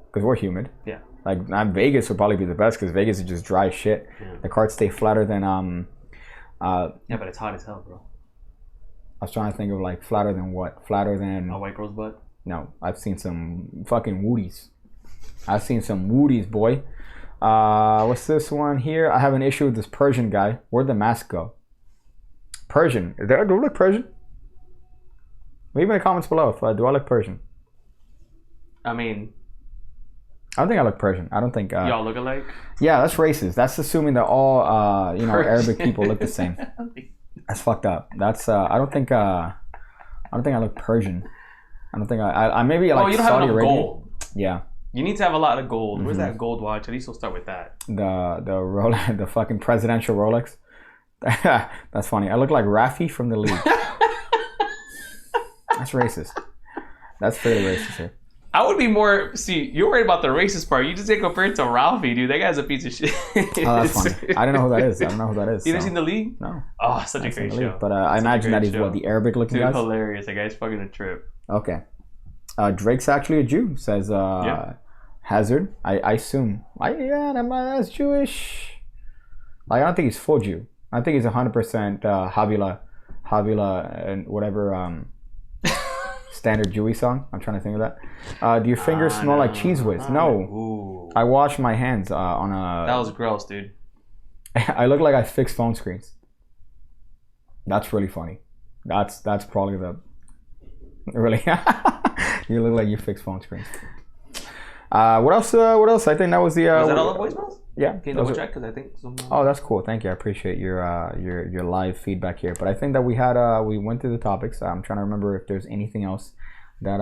because we're humid. Yeah. Like Vegas would probably be the best because Vegas is just dry shit. Yeah. The cards stay flatter than yeah, but it's hot as hell, bro. I was trying to think of like flatter than what? Flatter than a white girl's butt? No, I've seen some fucking woodies. Boy. What's this one here? I have an issue with this Persian guy. Where'd the mask go? Persian. Do I look Persian? Leave in the comments below if do I look Persian. I mean, I don't think I look Persian. I don't think. Y'all look alike. Yeah, that's racist. That's assuming that all Arabic people look the same. That's fucked up. That's I don't think I look Persian. I don't think I maybe like you don't Saudi have enough Arabia. gold. Yeah. You need to have a lot of gold. Where's that gold watch? At least we'll start with that. The Rolex, the fucking presidential Rolex. That's funny. I look like Rafi from the league. That's racist. That's fairly racist here. I would be more. See, you're worried about the racist part. You just get compared to Ralphie, dude. That guy's a piece of shit. Oh, that's funny. I don't know who that is. I don't know who that is. You never seen The League? No. Oh, such a great show. But I imagine that he's the Arabic looking guy. Hilarious. That guy's fucking a trip. Okay. Drake's actually a Jew, says Hazard. I assume. That's Jewish. Like, I don't think he's full Jew. I think he's 100% Havila, and whatever standard Jewy song. I'm trying to think of that. Do your fingers smell like Cheese Whiz? No. Ooh. I wash my hands on a... That was gross, dude. I look like I fix phone screens. That's really funny. That's probably the... Really? You look like you fix phone screens. What else? I think that was the... was that all the voicemails? Yeah. Can you double check? Because I think... Oh, that's cool. Thank you. I appreciate your live feedback here. But I think that we went through the topics. I'm trying to remember if there's anything else that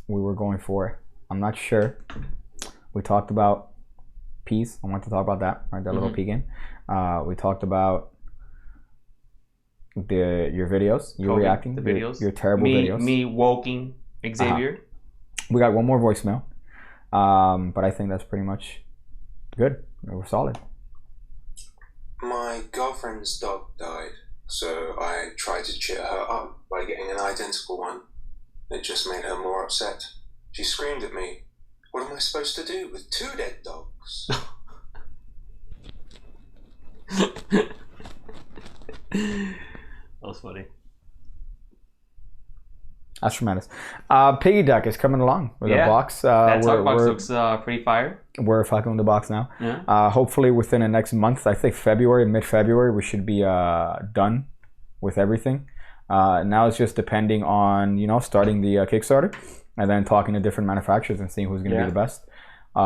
we were going for. I'm not sure. We talked about peas. I want to talk about that. Right, that little pea game. We talked about your videos. You reacting. The videos. Your terrible videos. Me woking Xavier. We got one more voicemail. But I think that's pretty much good. We're solid. My girlfriend's dog died, so I tried to cheer her up by getting an identical one. It just made her more upset. She screamed at me, "What am I supposed to do with 2 dead dogs?" That was funny. That's tremendous. Piggy Duck is coming along with a box. That talk box looks pretty fire. We're fucking with the box now. Yeah. Hopefully within the next month, I think mid-February, we should be done with everything. Now it's just depending on, starting the Kickstarter and then talking to different manufacturers and seeing who's going to be the best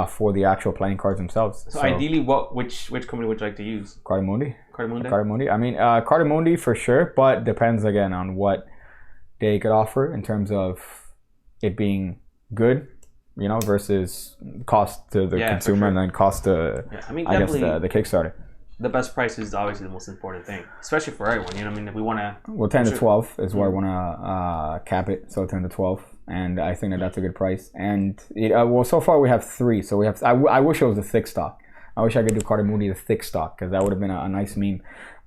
for the actual playing cards themselves. So ideally, which company would you like to use? Cardamundi. Cardamundi? I mean, Cardamundi for sure, but depends again on what they could offer in terms of it being good, versus cost to the consumer and then cost to, I guess, the Kickstarter. The best price is obviously the most important thing, especially for everyone. If we want to... Well, 10 to 12 is where I want to cap it, so 10 to 12. And I think that's a good price. And, so far we have 3. So we have... I wish it was a thick stock. I wish I could do Cardamundi the thick stock, because that would have been a nice meme.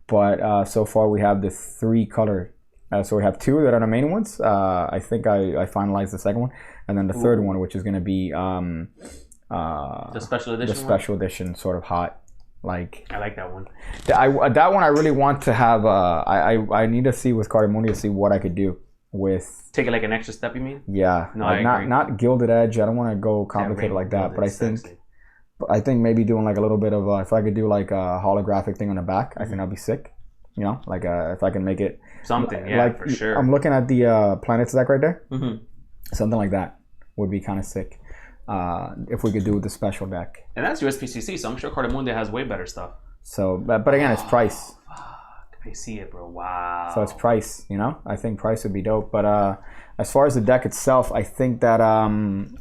But so far we have the 3 color... so we have 2 that are the main ones. I think I finalized the second one, and then the third one, which is going to be the special edition. The special edition, sort of hot. Like, I like that one. That one I really want to have. I need to see with Cardamundi to see what I could do with. Take it like an extra step, you mean? Yeah, no, like I agree. Not gilded edge. I don't want to go complicated like that. But I think maybe doing like a little bit of if I could do like a holographic thing on the back, I think that'd be sick. Like if I can make it something, for sure. I'm looking at the planets deck right there. Mm-hmm. Something like that would be kind of sick if we could do the special deck. And that's USPCC, so I'm sure Cardamundi has way better stuff. So, but again, it's price. Fuck, I see it, bro. Wow. So it's price. I think price would be dope. But as far as the deck itself, I think that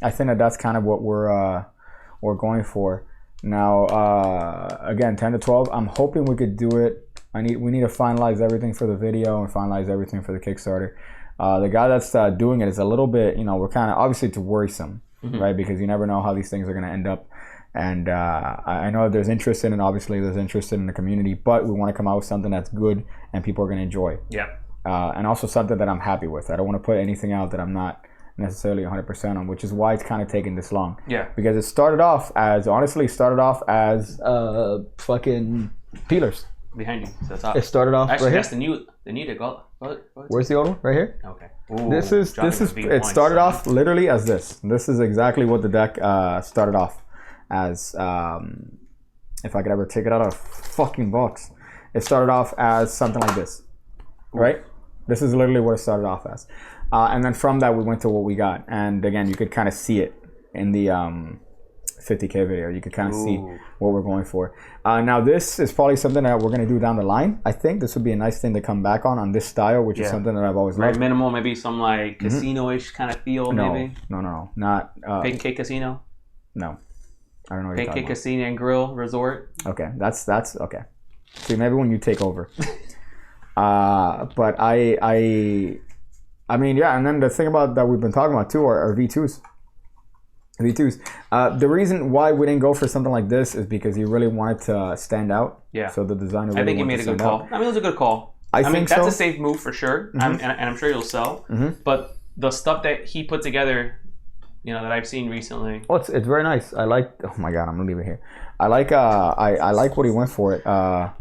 that's kind of what we're going for. Now, again, 10 to 12. I'm hoping we could do it. We need to finalize everything for the video and finalize everything for the Kickstarter. The guy that's doing it is a little bit, we're kind of, obviously it's worrisome, right? Because you never know how these things are going to end up. And I know there's interest in it. Obviously, there's interest in the community, but we want to come out with something that's good and people are going to enjoy. Yeah. And also something that I'm happy with. I don't want to put anything out that I'm not necessarily 100% on, which is why it's kind of taken this long. Yeah. Because it started off as fucking peelers. Behind you. So that's it started off actually right that's here. the new deck. Where's the old one? Right here. Okay. Ooh, this is it started off literally as this. This is exactly what the deck started off as. If I could ever take it out of a fucking box, it started off as something like this, right? This is literally what it started off as, and then from that we went to what we got. And again, you could kind of see it in the 50K video. You can kind of see what we're going for. Now this is probably something that we're going to do down the line. I think this would be a nice thing to come back on this style, which is something that I've always very loved. minimal, maybe some like casino-ish kind of feel. Maybe no, not Pancake Casino. No, I don't know. What Pancake Casino and Grill Resort. Okay, that's okay. See, maybe when you take over. But I mean, yeah, and then the thing about that we've been talking about too are V2s. The reason why we didn't go for something like this is because he really wanted to stand out. Yeah. So the designer really I think he made a good call. I mean, it was a good call. I mean, that's a safe move for sure, and I'm sure you'll sell. But the stuff that he put together, that I've seen recently. Oh, it's very nice. I like. Oh my god, I'm gonna leave it here. I like like what he went for it. Oh,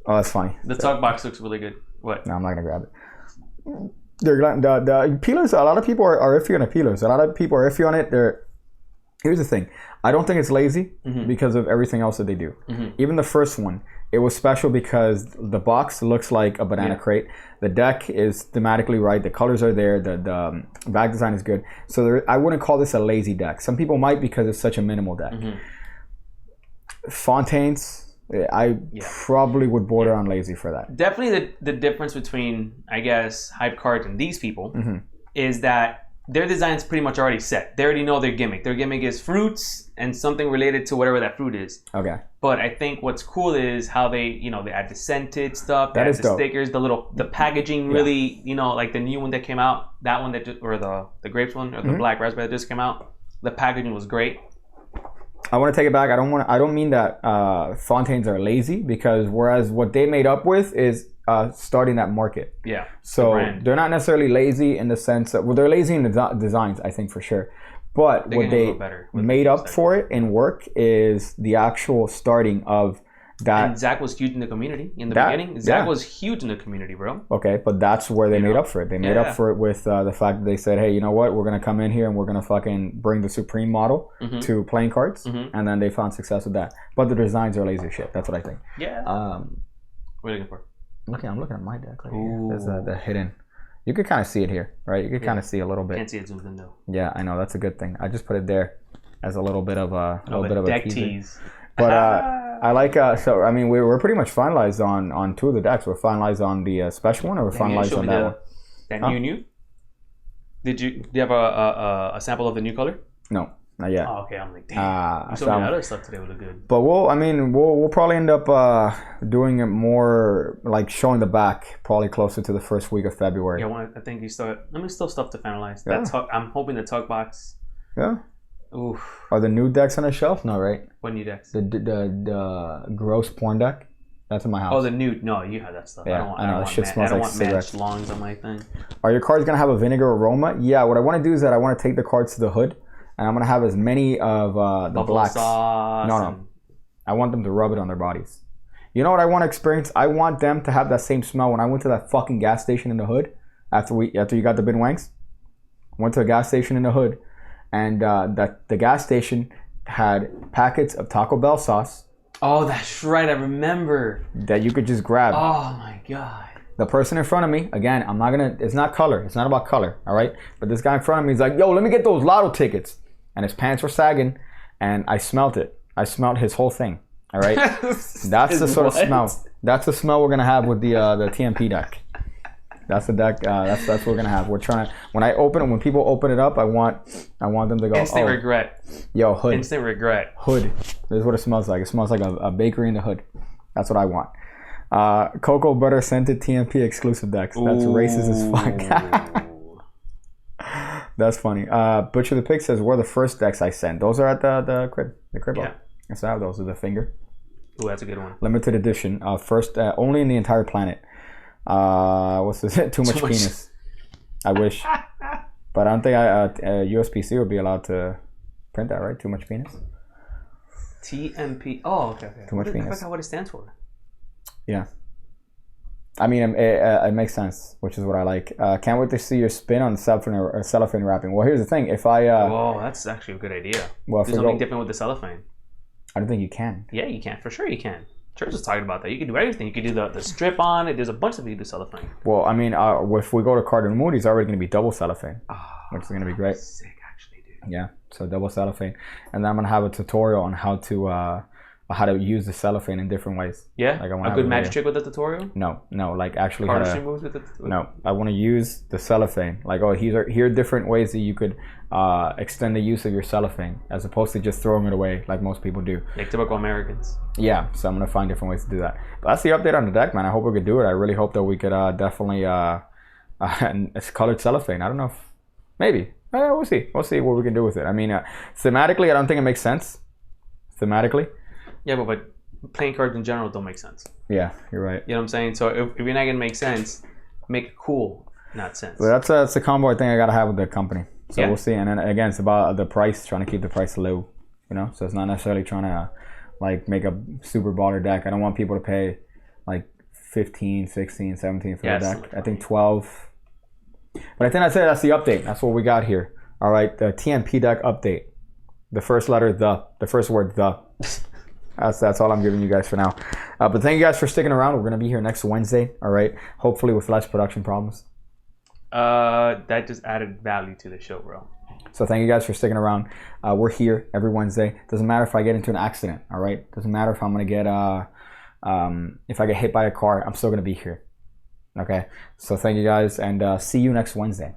that's funny. The tuck box looks really good. What? No, I'm not gonna grab it. The peelers. A lot of people are iffy on the peelers. A lot of people are iffy on it. Here's the thing. I don't think it's lazy because of everything else that they do. Even the first one, it was special because the box looks like a banana crate. The deck is thematically right. The colors are there. The back design is good. So I wouldn't call this a lazy deck. Some people might because it's such a minimal deck. Fontaines, I probably would border on lazy for that. Definitely the difference between, I guess, hype cards and these people is that their design's pretty much already set. They already know their gimmick. Their gimmick is fruits and something related to whatever that fruit is. Okay. But I think what's cool is how they add the scented stuff, they add the stickers, the packaging really, like the new one that came out, that one or the grapes one or the black raspberry that just came out, the packaging was great. I want to take it back. I don't mean that Fontaines are lazy, because whereas what they made up with is starting that market. Yeah. So they're not necessarily lazy in the sense that, they're lazy in the designs, I think, for sure. But what they made up for it in work is the actual starting of that. And Zach was huge in the community in the beginning. Zach was huge in the community, bro. Okay, but that's where they made up for it. They made up for it with the fact that they said, hey, you know what? We're going to come in here and we're going to fucking bring the Supreme model to playing cards. And then they found success with that. But the designs are lazy shit. That's what I think. Yeah. What are you looking for? I'm looking at my deck right here. There's the hidden. You could kind of see it here, right? You could kind of see a little bit. Can't see it zoomed in though. Yeah, I know. That's a good thing. I just put it there as a little bit of a deck tease. But I like. So I mean, we're pretty much finalized on two of the decks. We're finalized on the special one, or we're finalized on that one. That new. Did you have a sample of the new color? No. Not yet. Oh, okay. I'm like, damn. You showed me other stuff today would look good. But we'll probably end up doing it more like showing the back probably closer to the first week of February. Yeah, I think still stuff to finalize. Yeah. I'm hoping the tuck box. Yeah. Oof. Are the new decks on the shelf? No, right? What new decks? The gross porn deck. That's in my house. Oh, the nude. No, you have that stuff. Yeah, I know. Shit smells like cigarettes. Longs on my thing. Are your cards gonna have a vinegar aroma? Yeah. What I want to do is that I want to take the cards to the hood. And I'm going to have as many of the blacks. No. I want them to rub it on their bodies. You know what I want to experience? I want them to have that same smell. When I went to that fucking gas station in the hood, after you got the bin wangs, went to a gas station in the hood, and the gas station had packets of Taco Bell sauce. Oh, that's right. I remember. That you could just grab. Oh, my God. The person in front of me, again, it's not color. It's not about color, all right? But this guy in front of me is like, yo, let me get those lotto tickets. And his pants were sagging, and I smelt it. I smelled his whole thing, all right? That's the sort of smell. That's the smell we're going to have with the TMP deck. That's the deck. That's what we're going to have. We're trying to, when people open it up, I want them to go, instant regret. Yo, hood. Instant regret. Hood. This is what it smells like. It smells like a bakery in the hood. That's what I want. Cocoa butter scented TMP exclusive decks. That's racist as fuck. That's funny. Butcher the Pig says, "Were the first decks I sent? Those are at the crib. The crib. Yeah. Yes, I have those. Are the finger. Oh, that's a good one. Limited edition. First, only in the entire planet. What's this? Too much penis. I wish, but I don't think USPC would be allowed to print that. Right? Too much penis. TMP. Oh, okay. Too much penis. I forgot what it stands for. Yeah. I mean, it makes sense, which is what I like. Can't wait to see your spin on cellophane wrapping. Well, here's the thing. If I... Whoa, that's actually a good idea. Well, do something different with the cellophane. I don't think you can. Yeah, you can. For sure you can. Church was talking about that. You can do everything. You can do the strip on it. There's a bunch of you do cellophane. Well, I mean, if we go to Cardinal Mood, he's already going to be double cellophane, which is going to be great. Sick, actually, dude. Yeah. so double cellophane, and then I'm gonna have a tutorial on how to use the cellophane in different ways. Yeah, like I want a good magic trick with the tutorial. No, like actually how Cardistry to, moves with it. no, I want to use the cellophane. Like, oh, here are different ways that you could extend the use of your cellophane as opposed to just throwing it away like most people do. Like typical Americans. Yeah, so I'm gonna find different ways to do that. But that's the update on the deck, man. I hope we could do it. I really hope that we could definitely it's colored cellophane. I don't know if maybe we'll see. We'll see what we can do with it. I mean, thematically, I don't think it makes sense. Thematically. Yeah, but playing cards in general don't make sense. Yeah, you're right. You know what I'm saying? So if you're not gonna make sense, make it cool, not sense. So that's a combo I think I gotta have with the company. So Yeah. we'll see. And then again, it's about the price, trying to keep the price low. You know, so it's not necessarily trying to like make a super baller deck. I don't want people to pay like 15, 16, 17 for the deck. I think 12. But I think that's the update. That's what we got here. All right, the TMP deck update. The first letter, the first word, the. That's all I'm giving you guys for now. But thank you guys for sticking around. We're gonna be here next Wednesday. All right, hopefully with less production problems. That just added value to the show, bro. So thank you guys for sticking around. We're here every Wednesday. Doesn't matter if I get into an accident. All right, doesn't matter if I'm gonna get if I get hit by a car. I'm still gonna be here. Okay. So thank you guys, and see you next Wednesday.